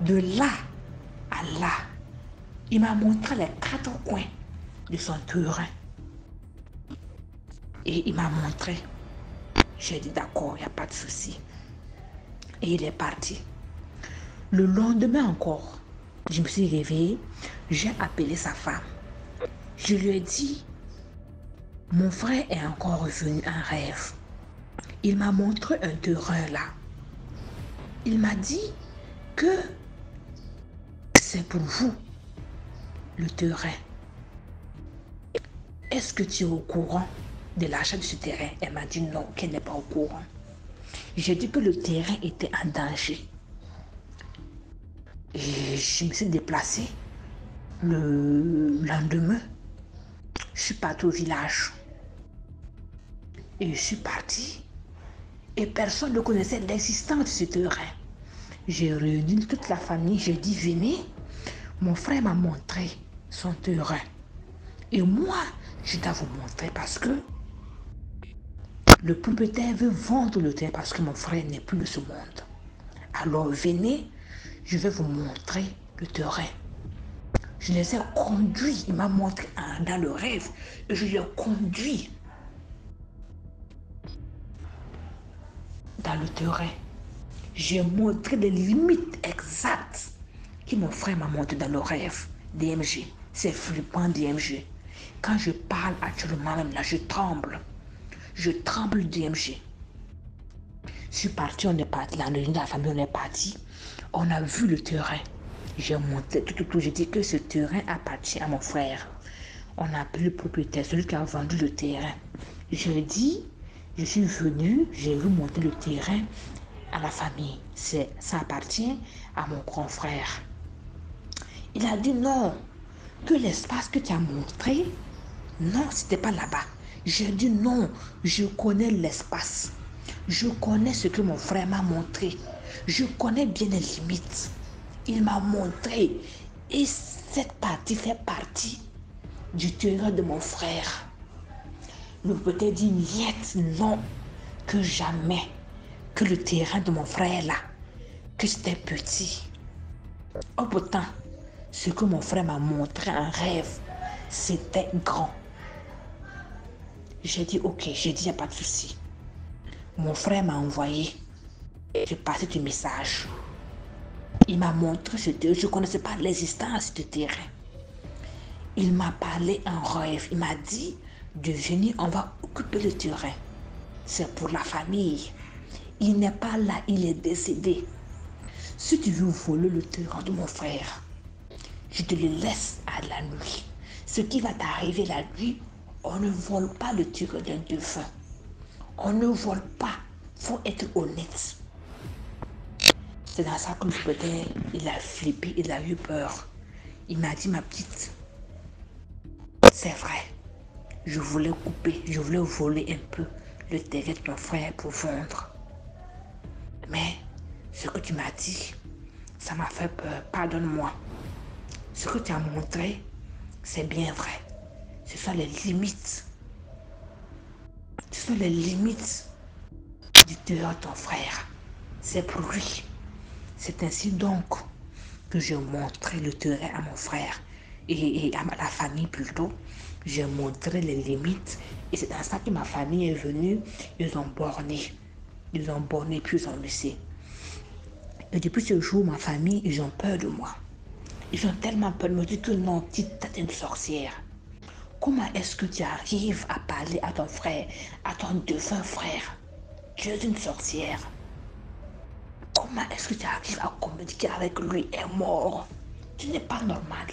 de là à là, il m'a montré les 4 coins de son terrain. Et il m'a montré. J'ai dit, d'accord, il n'y a pas de souci. Et il est parti. Le lendemain encore, je me suis réveillée, j'ai appelé sa femme. Je lui ai dit, mon frère est encore revenu en rêve. Il m'a montré un terrain là. Il m'a dit que c'est pour vous, le terrain. Est-ce que tu es au courant de l'achat de ce terrain? Elle m'a dit non, qu'elle n'est pas au courant. J'ai dit que le terrain était en danger. Et je me suis déplacée le lendemain. Je suis partie au village. Et je suis partie. Et personne ne connaissait l'existence de ce terrain. J'ai réuni toute la famille. J'ai dit, venez. Mon frère m'a montré son terrain. Et moi, je dois vous montrer parce que le propriétaire veut vendre le terrain parce que mon frère n'est plus de ce monde. Alors venez, je vais vous montrer le terrain. Je les ai conduits. Il m'a montré dans le rêve. Et je les ai conduits dans le terrain. J'ai montré les limites exactes que mon frère m'a montré dans le rêve. DMG, c'est flippant DMG. Quand je parle actuellement même là, je tremble. Je tremble DMG. Je suis parti, on est parti. La réunion de la famille, on est parti. On a vu le terrain. J'ai monté tout. J'ai dit que ce terrain appartient à mon frère. On a appelé le propriétaire, celui qui a vendu le terrain. Je lui ai dit, je suis venu, j'ai vu monter le terrain à la famille. Ça appartient à mon grand frère. Il a dit non, que l'espace que tu as montré, non, c'était pas là-bas. J'ai dit non, je connais l'espace. Je connais ce que mon frère m'a montré. Je connais bien les limites. Il m'a montré. Et cette partie fait partie du terrain de mon frère. Le petit dit niet, non, que jamais, que le terrain de mon frère là, que c'était petit. Oh pourtant, ce que mon frère m'a montré en rêve, c'était grand. J'ai dit ok, j'ai dit il n'y a pas de souci. Mon frère m'a envoyé, j'ai passé du message. Il m'a montré ce terrain, je ne connaissais pas l'existence de terrain. Il m'a parlé en rêve, il m'a dit de venir, on va occuper le terrain. C'est pour la famille. Il n'est pas là, il est décédé. Si tu veux voler le terrain de mon frère, je te le laisse à la nuit. Ce qui va t'arriver la nuit, on ne vole pas le terrain d'un défunt. On ne vole pas. Il faut être honnête. C'est dans ça que peut-être il a flippé, il a eu peur. Il m'a dit, ma petite, c'est vrai. Je voulais couper, je voulais voler un peu le terrain de ton frère pour vendre. Mais ce que tu m'as dit, ça m'a fait peur. Pardonne-moi. Ce que tu as montré, c'est bien vrai. Ce sont les limites. Ce sont les limites du terrain de ton frère. C'est pour lui. C'est ainsi donc que je montrais le terrain à mon frère et à la famille plutôt. J'ai montré les limites et c'est dans ça que ma famille est venue. Ils ont borné. Ils ont borné puis ils ont laissé. Et depuis ce jour, ma famille, ils ont peur de moi. Ils ont tellement peur de me dire que non, petite, t'es une sorcière. Comment est-ce que tu arrives à parler à ton frère, à ton défunt frère? Tu es une sorcière. Comment est-ce que tu arrives à communiquer avec lui est mort? Tu n'es pas normal.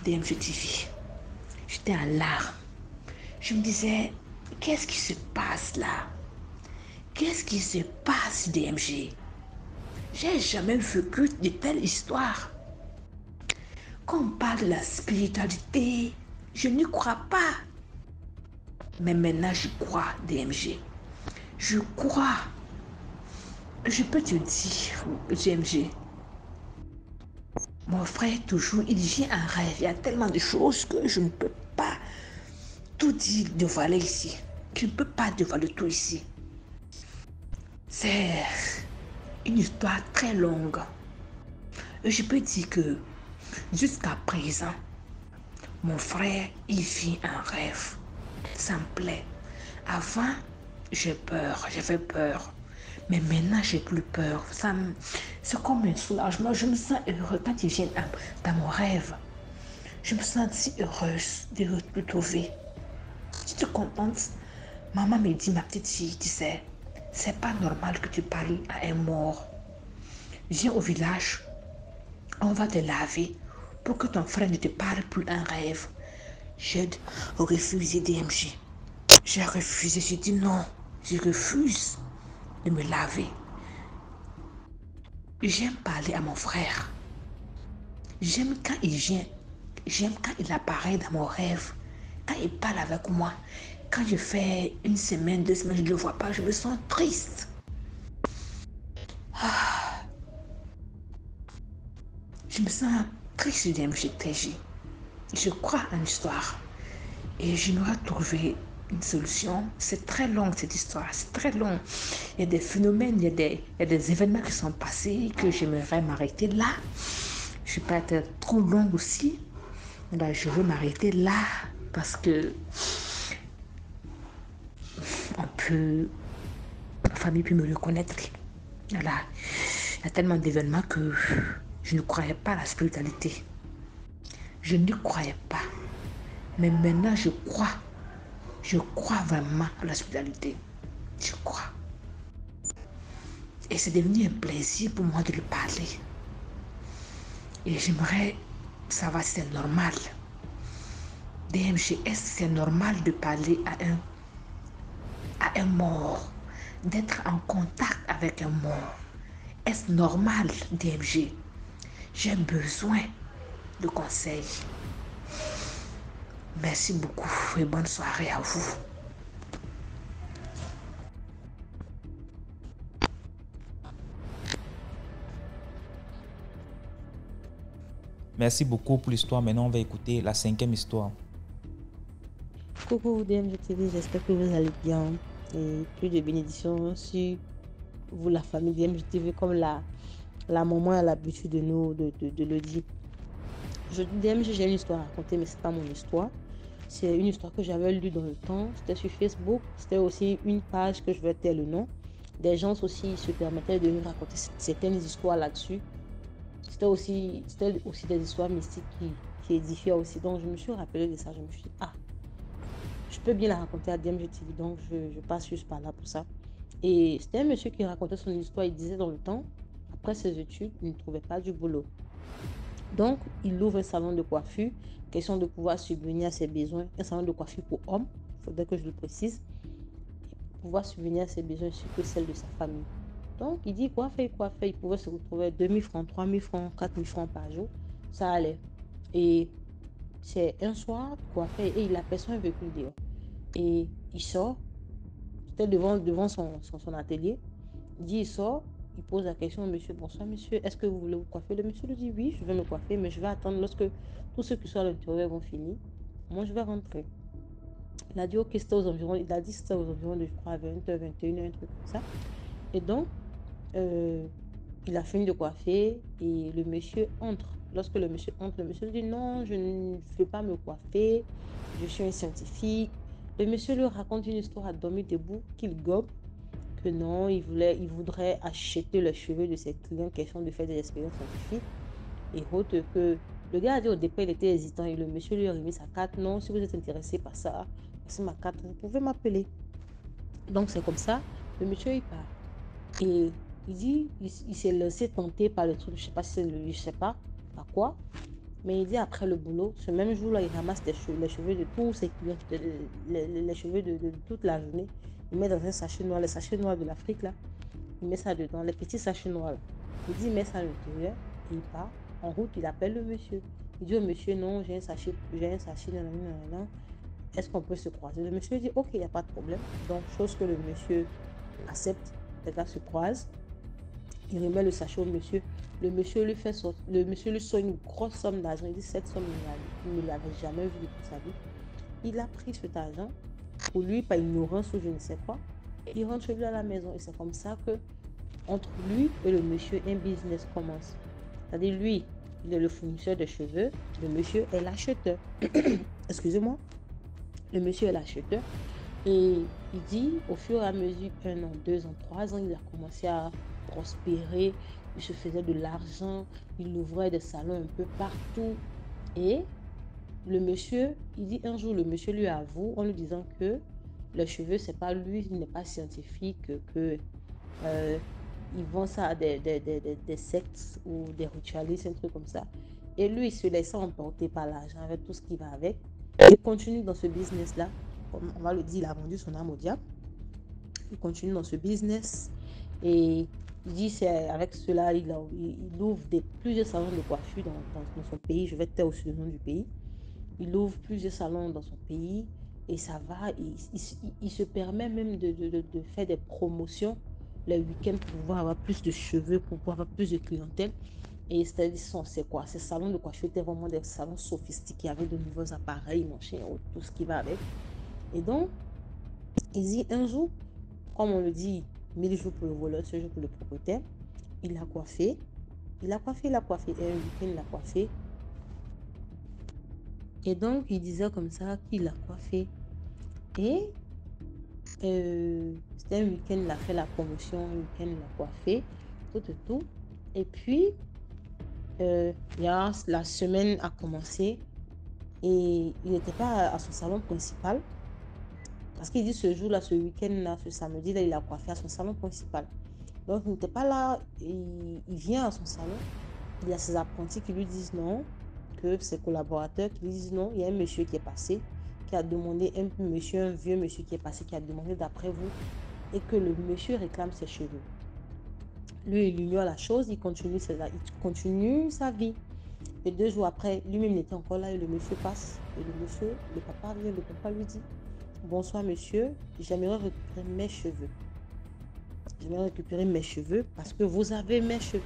DMG TV, j'étais en larmes. Je me disais, qu'est-ce qui se passe là? Qu'est-ce qui se passe, DMG? J'ai jamais vécu de telles histoires. Quand on parle de la spiritualité, je n'y crois pas. Mais maintenant, je crois, DMG. Je crois. Je peux te dire, DMG. Mon frère, toujours, il vient en rêve. Il y a tellement de choses que je ne peux pas tout dire, dévoiler ici. Je ne peux pas dévoiler tout ici. C'est une histoire très longue. Et je peux dire que jusqu'à présent, mon frère, il vit un rêve. Ça me plaît. Avant, j'avais peur. Mais maintenant, j'ai plus peur. C'est comme un soulagement. Je me sens heureux quand il vient dans mon rêve. Je me sens si heureuse de le trouver. Je suis contente. Maman me dit, ma petite fille, tu sais, c'est pas normal que tu parles à un mort. Viens au village, on va te laver pour que ton frère ne te parle plus en rêve. J'ai refusé DMG. J'ai refusé, j'ai dit non, je refuse de me laver. J'aime parler à mon frère. J'aime quand il vient. J'aime quand il apparaît dans mon rêve. Quand il parle avec moi. Quand je fais une semaine, 2 semaines, je ne le vois pas, je me sens triste. Je me sens triste DMG TJ. Je crois en l'histoire. Et j'aimerais trouver une solution. C'est très long cette histoire, c'est très long. Il y a des phénomènes, il y a des événements qui sont passés que j'aimerais m'arrêter là. Je ne vais pas être trop longue aussi. Là, je veux m'arrêter là parce que ma famille peut me reconnaître. Voilà. Il y a tellement d'événements que je ne croyais pas à la spiritualité. Je n'y croyais pas. Mais maintenant, je crois. Je crois vraiment à la spiritualité. Je crois. Et c'est devenu un plaisir pour moi de lui parler. Et j'aimerais savoir si c'est normal. DMG, est-ce que c'est normal de parler à un mort? d'être en contact avec un mort. Est-ce normal, DMG? J'ai besoin de conseils. Merci beaucoup et bonne soirée à vous. Merci beaucoup pour l'histoire. Maintenant, on va écouter la 5e histoire. Coucou DMG TV, j'espère que vous allez bien et plus de bénédictions sur vous, la famille DMG TV, comme la maman a l'habitude de le dire. DMG, j'ai une histoire à raconter, mais c'est pas mon histoire. C'est une histoire que j'avais lue dans le temps. C'était sur Facebook. C'était aussi une page que je vais taire le nom. Des gens aussi se permettaient de nous raconter certaines histoires là-dessus. C'était aussi des histoires mystiques qui édifiaient aussi. Donc, je me suis rappelé de ça. Je me suis dit, je peux bien la raconter à DMG TV. Donc, je passe juste par là pour ça. Et c'était un monsieur qui racontait son histoire. Il disait dans le temps, après ses études, il ne trouvait pas du boulot. Donc, il ouvre un salon de coiffure, question de pouvoir subvenir à ses besoins. Un salon de coiffure pour hommes, il faudrait que je le précise, pour pouvoir subvenir à ses besoins ainsi que celles de sa famille. Donc, il dit coiffer. Il pouvait se retrouver 2000 francs, 3000 francs, 4000 francs par jour. Ça allait. Et c'est un soir, coiffé, et il aperçoit un véhicule dehors. Et il sort, c'était devant son atelier. Il dit, il sort. Il pose la question au monsieur, bonsoir monsieur, est-ce que vous voulez vous coiffer? Le monsieur lui dit, oui, je vais me coiffer, mais je vais attendre lorsque tous ceux qui sont à l'intérieur vont finir. Moi, je vais rentrer. Il a dit, ok, c'était aux environs, il a dit c'était aux environs de, je crois, 20h, 21h, un truc comme ça. Et donc, il a fini de coiffer et le monsieur entre. Lorsque le monsieur entre, le monsieur lui dit, non, je ne veux pas me coiffer, je suis un scientifique. Le monsieur lui raconte une histoire à dormir debout qu'il gobe. Que non, il voudrait acheter les cheveux de ses clients, question de faire des expériences scientifiques. Et autre que le gars a dit au départ, il était hésitant et le monsieur lui a remis sa carte. Non, si vous êtes intéressé par ça, c'est ma carte, vous pouvez m'appeler. Donc c'est comme ça, le monsieur il part. Et il dit, il s'est laissé tenter par le truc, je sais pas si c'est je sais pas par quoi. Mais il dit après le boulot, ce même jour-là, il ramasse les cheveux de tous ses clients, les cheveux de toute la journée. Il met dans un sachet noir, les sachets noirs de l'Afrique, là. Il met ça dedans, les petits sachets noirs, là. Il dit, il met ça à l'intérieur et il part. En route, il appelle le monsieur. Il dit au monsieur, non, j'ai un sachet, nanana. Est-ce qu'on peut se croiser? Le monsieur dit, ok, il n'y a pas de problème. Donc, chose que le monsieur accepte, les gars se croisent. Il remet le sachet au monsieur. Le monsieur lui sort une grosse somme d'argent. Il dit cette somme, il ne l'avait jamais vue de sa vie. Il a pris cet argent pour lui, par ignorance ou je ne sais quoi. Il rentre chez lui à la maison et c'est comme ça que entre lui et le monsieur, un business commence. C'est-à-dire lui, il est le fournisseur de cheveux, le monsieur est l'acheteur. Excusez-moi. Le monsieur est l'acheteur. Et il dit, au fur et à mesure, 1 an, 2 ans, 3 ans, il a commencé à prospérer, il se faisait de l'argent, il ouvrait des salons un peu partout. Et le monsieur, il dit un jour, le monsieur lui avoue en lui disant que les cheveux, c'est pas lui, il n'est pas scientifique, que ils vend ça à des sectes ou des ritualistes, un truc comme ça. Et lui, il se laisse emporter par l'argent avec tout ce qui va avec. Il continue dans ce business-là. Comme on va le dire, il a vendu son âme au diable. Il continue dans ce business. Et il dit, c'est avec cela, il ouvre plusieurs salons de coiffure dans son pays. Je vais taire aussi le nom du pays. Il ouvre plusieurs salons dans son pays. Et ça va. Il se permet même de faire des promotions les week-ends pour pouvoir avoir plus de cheveux, pour pouvoir avoir plus de clientèle. Et c'est quoi? Ces salons de coiffure étaient vraiment des salons sophistiqués avec de nouveaux appareils, machin, tout ce qui va avec. Et donc, il dit un jour, comme on le dit, 1000 jours pour le voleur, ce jour pour le propriétaire, il a coiffé. Et un week-end, il a coiffé. Et donc, il disait comme ça qu'il a coiffé. Et c'était un week-end, il a fait la promotion, un week-end, il a coiffé, tout. Et puis, la semaine a commencé et il n'était pas à son salon principal. Parce qu'il dit ce jour-là, ce week-end-là, ce samedi-là, il a coiffé à son salon principal. Donc, il n'était pas là. Il vient à son salon. Il y a ses apprentis qui lui disent non, que ses collaborateurs qui lui disent non. Il y a un monsieur qui est passé, qui a demandé, un vieux monsieur qui est passé, qui a demandé d'après vous, et que le monsieur réclame ses cheveux. Lui, il ignore la chose, il continue sa vie. Et 2 jours après, lui-même était encore là et le monsieur passe. Et le papa vient, le papa lui dit, bonsoir monsieur, j'aimerais récupérer mes cheveux. J'aimerais récupérer mes cheveux parce que vous avez mes cheveux.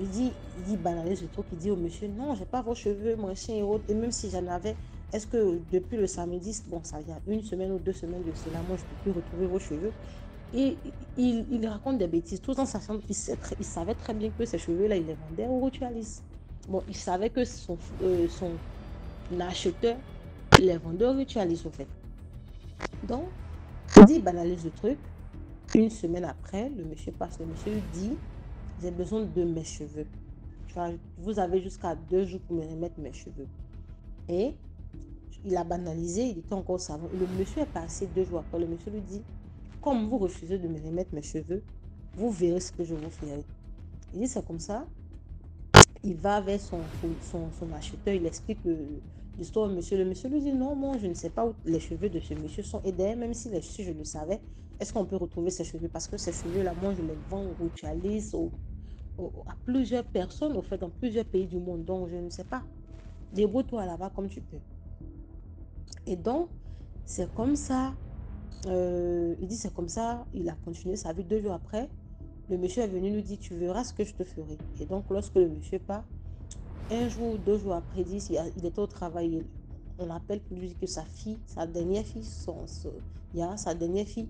Il banalise le truc, il dit au monsieur, non, j'ai pas vos cheveux, mon chien et autres. Et même si j'en avais, est-ce que depuis le samedi, bon, ça y a 1 semaine ou 2 semaines de cela, moi, je ne peux plus retrouver vos cheveux. Et il raconte des bêtises, tout en sachant qu'il savait très bien que ces cheveux-là, il les vendait au Ritualis. Bon, il savait que son acheteur les vendait au Ritualis, au fait. Donc, il banalise le truc. 1 semaine après, le monsieur passe, le monsieur lui dit, j'ai besoin de mes cheveux. Vous avez jusqu'à 2 jours pour me remettre mes cheveux. Et il a banalisé, il était encore savant. Le monsieur est passé 2 jours après. Le monsieur lui dit, comme vous refusez de me remettre mes cheveux, vous verrez ce que je vous ferai. Il dit, c'est comme ça. Il va vers son acheteur, il explique l'histoire au monsieur. Le monsieur lui dit, non, moi, je ne sais pas où les cheveux de ce monsieur sont. Et d'ailleurs, même si je le savais, est-ce qu'on peut retrouver ces cheveux? Parce que ces cheveux-là, moi, je les vends au Ritualis, à plusieurs personnes, au fait, dans plusieurs pays du monde. Donc, je ne sais pas. Débrouille-toi là-bas comme tu peux. Et donc, c'est comme ça. Il dit, c'est comme ça. Il a continué sa vie 2 jours après. Le monsieur est venu nous dire, tu verras ce que je te ferai. Et donc, lorsque le monsieur part, 1 jour ou 2 jours après, il était au travail. On appelle pour lui dire que sa dernière fille, sa dernière fille,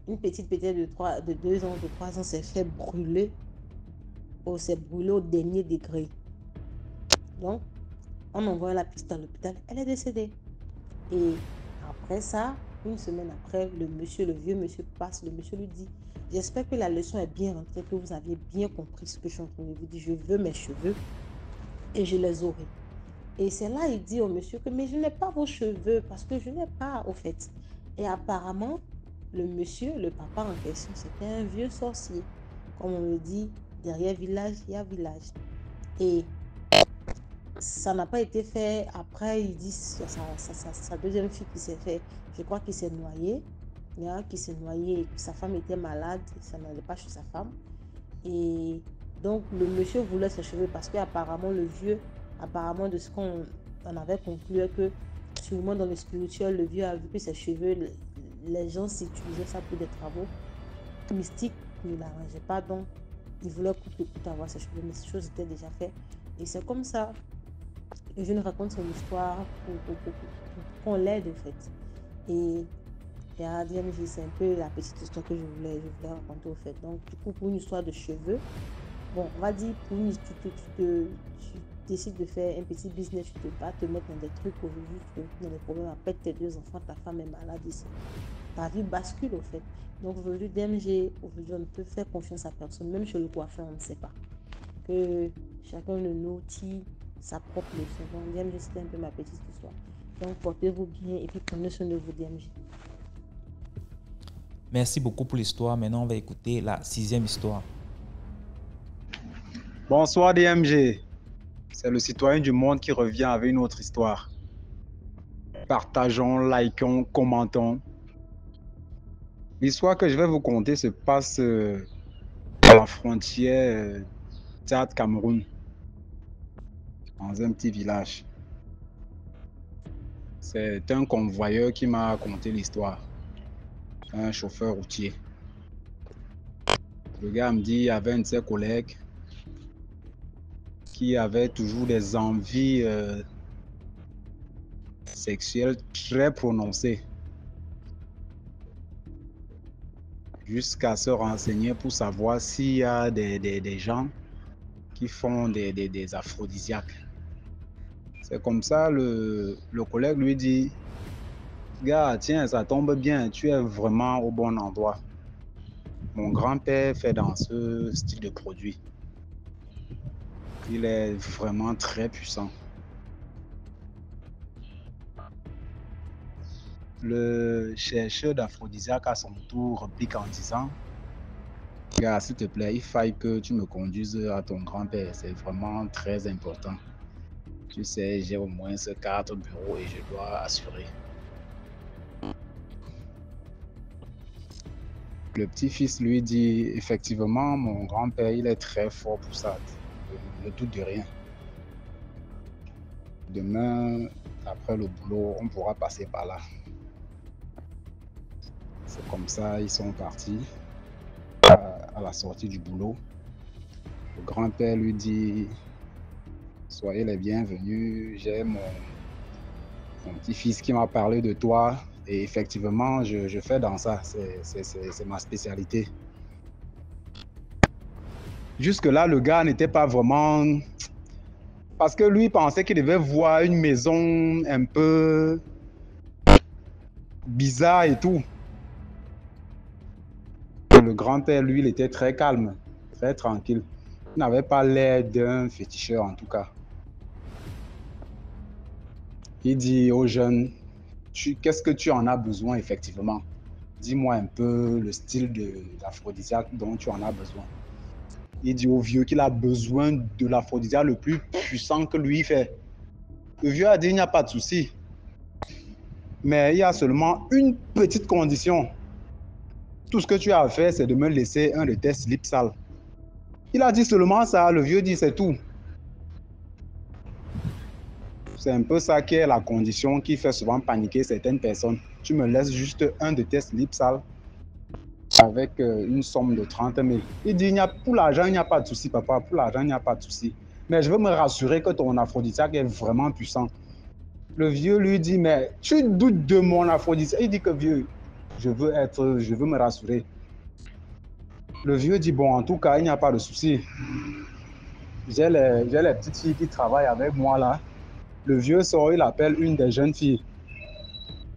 une petite de 2 ans, de 3 ans, s'est fait brûler. S'est brûlée au dernier degré. Donc, on envoie la petite à l'hôpital. Elle est décédée. Et après ça, 1 semaine après, le vieux monsieur passe. Le monsieur lui dit, j'espère que la leçon est bien rentrée, que vous avez bien compris ce que je suis en train de vous dire. Je veux mes cheveux et je les aurai. Et c'est là, il dit au monsieur que, mais je n'ai pas vos cheveux parce que je n'ai pas, au fait. Et apparemment, le monsieur, le papa en question, c'était un vieux sorcier. Comme on le dit, derrière village, il y a village. Et ça n'a pas été fait. Après, il dit sa deuxième fille qui s'est fait, je crois qu'il s'est noyé. Qui s'est noyé, sa femme était malade, ça n'allait pas chez sa femme. Et donc, le monsieur voulait ses cheveux parce qu'apparemment, le vieux, apparemment de ce qu'on avait conclu, que sûrement dans le spirituel, le vieux a vu que ses cheveux, les gens s'utilisaient ça pour des travaux mystiques qui ne l'arrangeaient pas. Donc, il voulait coûte avoir ses cheveux, mais ces choses étaient déjà faites. Et c'est comme ça. Et je nous raconte son histoire pour qu'on l'aide, en fait. Et à DMJ, c'est un peu la petite histoire que je voulais raconter, au fait. Donc, du coup, pour une histoire de cheveux, bon, on va dire, tu décides de faire un petit business, tu ne peux pas te mettre dans des trucs aujourd'hui, tu te dans des problèmes après tes 2 enfants, ta femme est malade ici. Ta vie bascule, au fait. Donc, aujourd'hui, DMG, aujourd'hui, on ne peut faire confiance à personne, même chez le coiffeur, on ne sait pas. Que chacun de nous tire sa propre leçon. Donc, DMG, c'était un peu ma petite histoire. Donc, portez-vous bien et puis prenez soin de vous, DMG. Merci beaucoup pour l'histoire. Maintenant, on va écouter la 6e histoire. Bonsoir DMG. C'est le citoyen du monde qui revient avec une autre histoire. Partageons, likons, commentons. L'histoire que je vais vous conter se passe à la frontière Tchad-Cameroun, dans un petit village. C'est un convoyeur qui m'a raconté l'histoire. Un chauffeur routier. Le gars me dit qu'il y avait un de ses collègues qui avait toujours des envies sexuelles très prononcées. Jusqu'à se renseigner pour savoir s'il y a des gens qui font des aphrodisiaques. C'est comme ça, le collègue lui dit, gars, tiens, ça tombe bien, tu es vraiment au bon endroit. Mon grand-père fait dans ce style de produit. Il est vraiment très puissant. Le chercheur d'aphrodisiaque à son tour replique en disant, gars, s'il te plaît, il faille que tu me conduises à ton grand-père. C'est vraiment très important. Tu sais, j'ai au moins 4 bureaux et je dois assurer. Le petit-fils lui dit, effectivement, mon grand-père, il est très fort pour ça. Ne doute de rien. Demain, après le boulot, on pourra passer par là. C'est comme ça, ils sont partis à la sortie du boulot. Le grand-père lui dit, soyez les bienvenus, j'ai mon petit-fils qui m'a parlé de toi. Et effectivement, je fais dans ça, c'est ma spécialité. Jusque-là, le gars n'était pas vraiment... Parce que lui pensait qu'il devait voir une maison un peu bizarre et tout. Le grand-père, lui, il était très calme, très tranquille. Il n'avait pas l'air d'un féticheur, en tout cas. Il dit aux jeunes, qu'est-ce que tu en as besoin, effectivement? Dis-moi un peu le style d'aphrodisiaque dont tu en as besoin. Il dit au vieux qu'il a besoin de l'aphrodisiaque le plus puissant que lui fait. Le vieux a dit, il n'y a pas de souci. Mais il y a seulement une petite condition. Tout ce que tu as à faire, c'est de me laisser un de tes slips sales. Il a dit seulement ça, le vieux dit c'est tout. C'est un peu ça qui est la condition qui fait souvent paniquer certaines personnes. Tu me laisses juste un de tes slips sales avec une somme de 30 000. Il dit, pour l'argent, il n'y a pas de souci, papa. Pour l'argent, il n'y a pas de souci. Mais je veux me rassurer que ton aphrodisiaque est vraiment puissant. Le vieux lui dit, mais tu doutes de mon aphrodisiaque. Il dit que vieux, je veux me rassurer. Le vieux dit, bon, en tout cas, il n'y a pas de souci. J'ai les petites filles qui travaillent avec moi là. Le vieux sort, il appelle une des jeunes filles.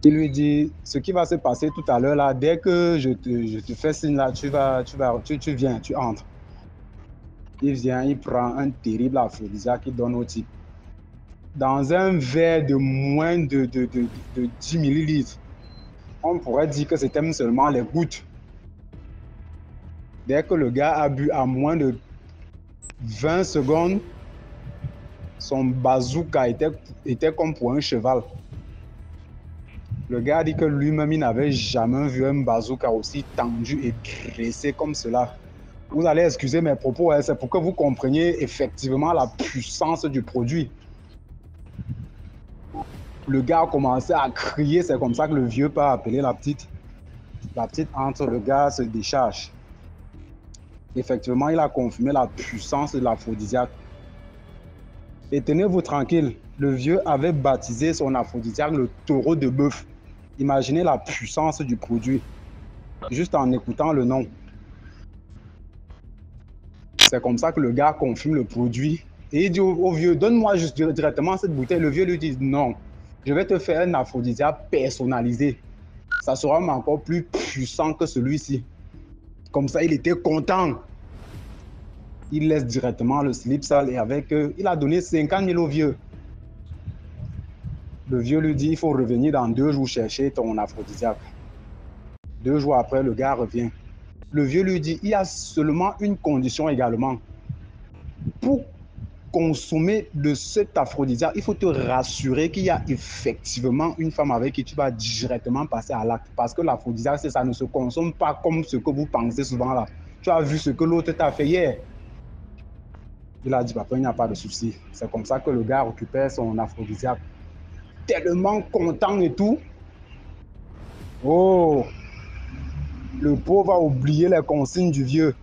Il lui dit, ce qui va se passer tout à l'heure là, dès que je te fais signe là, tu viens, tu entres. Il vient, il prend un terrible aphrodisiaque qu'il donne au type. Dans un verre de moins de 10 millilitres, on pourrait dire que c'était seulement les gouttes. Dès que le gars a bu à moins de 20 secondes, son bazooka était comme pour un cheval. Le gars dit que lui-même, il n'avait jamais vu un bazooka aussi tendu et dressé comme cela. Vous allez excuser mes propos, hein, c'est pour que vous compreniez effectivement la puissance du produit. Le gars a commencé à crier, c'est comme ça que le vieux peut appeler la petite. La petite entre, le gars se décharge. Effectivement, il a confirmé la puissance de l'aphrodisiaque. Et tenez-vous tranquille, le vieux avait baptisé son aphrodisiaque le taureau de bœuf. Imaginez la puissance du produit, juste en écoutant le nom. C'est comme ça que le gars confirme le produit. Et il dit au vieux, donne-moi juste directement cette bouteille. Le vieux lui dit, non, je vais te faire un aphrodisiaque personnalisé. Ça sera encore plus puissant que celui-ci. Comme ça, il était content. Il laisse directement le slip sale et avec il a donné 50 000 au vieux. Le vieux lui dit, il faut revenir dans 2 jours chercher ton aphrodisiaque. 2 jours après, le gars revient. Le vieux lui dit, il y a seulement une condition également. Pour consommer de cet aphrodisiaque, il faut te rassurer qu'il y a effectivement une femme avec qui tu vas directement passer à l'acte. Parce que l'aphrodisiaque, ça ne se consomme pas comme ce que vous pensez souvent là. Tu as vu ce que l'autre t'a fait hier. Il a dit, papa, il n'y a pas de souci. C'est comme ça que le gars récupère son aphrodisiaque. Tellement content et tout. Oh, le pauvre a oublié les consignes du vieux.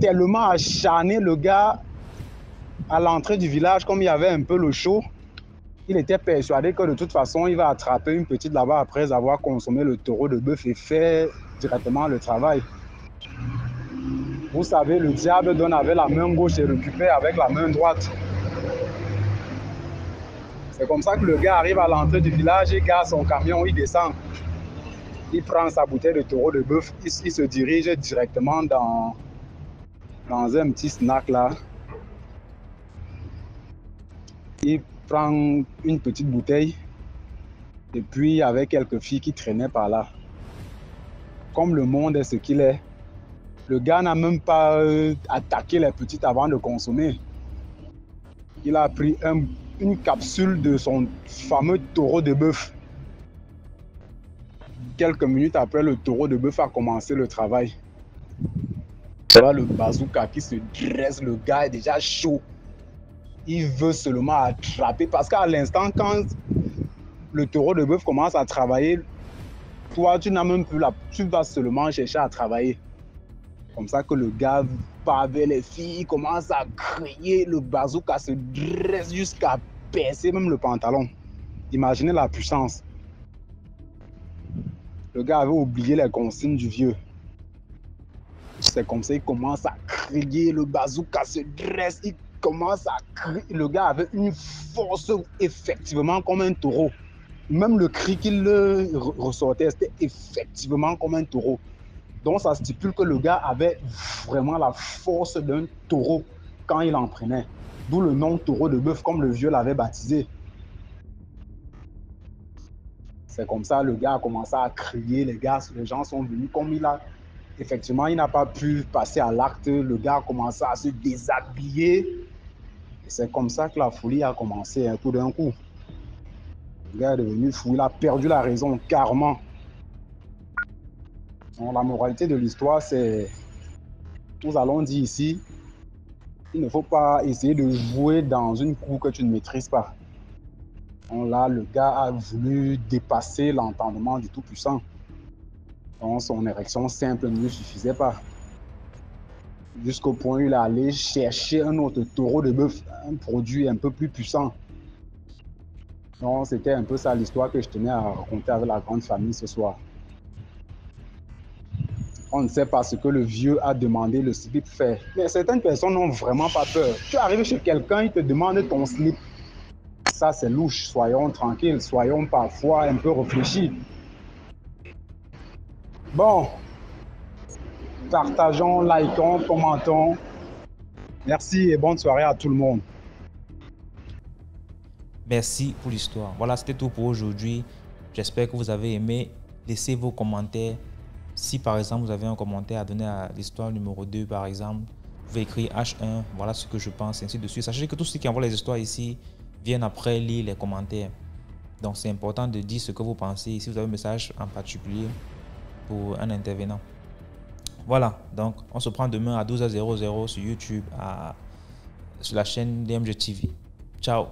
Tellement acharné, le gars, à l'entrée du village, comme il y avait un peu le chaud, il était persuadé que de toute façon, il va attraper une petite là-bas après avoir consommé le taureau de bœuf et faire directement le travail. Vous savez, le diable donne avec la main gauche et récupère avec la main droite. C'est comme ça que le gars arrive à l'entrée du village, il garde son camion, il descend. Il prend sa bouteille de taureau de bœuf, il se dirige directement dans un petit snack là. Il prend une petite bouteille et puis avec quelques filles qui traînaient par là. Comme le monde est ce qu'il est, le gars n'a même pas attaqué les petites avant de consommer. Il a pris une capsule de son fameux taureau de bœuf. quelques minutes après, le taureau de bœuf a commencé le travail. Voilà le bazooka qui se dresse, le gars est déjà chaud. Il veut seulement attraper parce qu'à l'instant, quand le taureau de bœuf commence à travailler, toi, tu n'as même plus tu vas seulement chercher à travailler. Comme ça que le gars part vers les filles, il commence à crier, le bazooka se dresse jusqu'à percer même le pantalon. Imaginez la puissance. Le gars avait oublié les consignes du vieux. C'est comme ça qu'il commence à crier, le bazooka se dresse, il commence à crier. Le gars avait une force effectivement comme un taureau. Même le cri qu'il ressortait, c'était effectivement comme un taureau. Donc ça stipule que le gars avait vraiment la force d'un taureau quand il en prenait. D'où le nom taureau de bœuf, comme le vieux l'avait baptisé. C'est comme ça, le gars a commencé à crier, les gens sont venus, comme il a, effectivement, il n'a pas pu passer à l'acte, le gars a commencé à se déshabiller. Et c'est comme ça que la folie a commencé, tout d'un coup. Le gars est devenu fou, il a perdu la raison, carrément. Donc, la moralité de l'histoire, c'est, nous allons dire ici, il ne faut pas essayer de jouer dans une cour que tu ne maîtrises pas. Donc là, le gars a voulu dépasser l'entendement du Tout-Puissant. Donc son érection simple ne lui suffisait pas. Jusqu'au point où il est allé chercher un autre taureau de bœuf, un produit un peu plus puissant. Donc c'était un peu ça l'histoire que je tenais à raconter avec la grande famille ce soir. On ne sait pas ce que le vieux a demandé le slip faire. Mais certaines personnes n'ont vraiment pas peur. Tu arrives chez quelqu'un, il te demande ton slip. Ça, c'est louche. Soyons tranquilles, soyons parfois un peu réfléchis. Bon, partageons, likons, commentons. Merci et bonne soirée à tout le monde. Merci pour l'histoire. Voilà, c'était tout pour aujourd'hui. J'espère que vous avez aimé. Laissez vos commentaires. Si par exemple vous avez un commentaire à donner à l'histoire numéro 2 par exemple, vous pouvez écrire H1, voilà ce que je pense, ainsi de suite. Sachez que tous ceux qui envoient les histoires ici viennent après lire les commentaires. Donc c'est important de dire ce que vous pensez. Si vous avez un message en particulier pour un intervenant. Voilà, donc on se prend demain à 12h00 sur YouTube, sur la chaîne DMG TV. Ciao.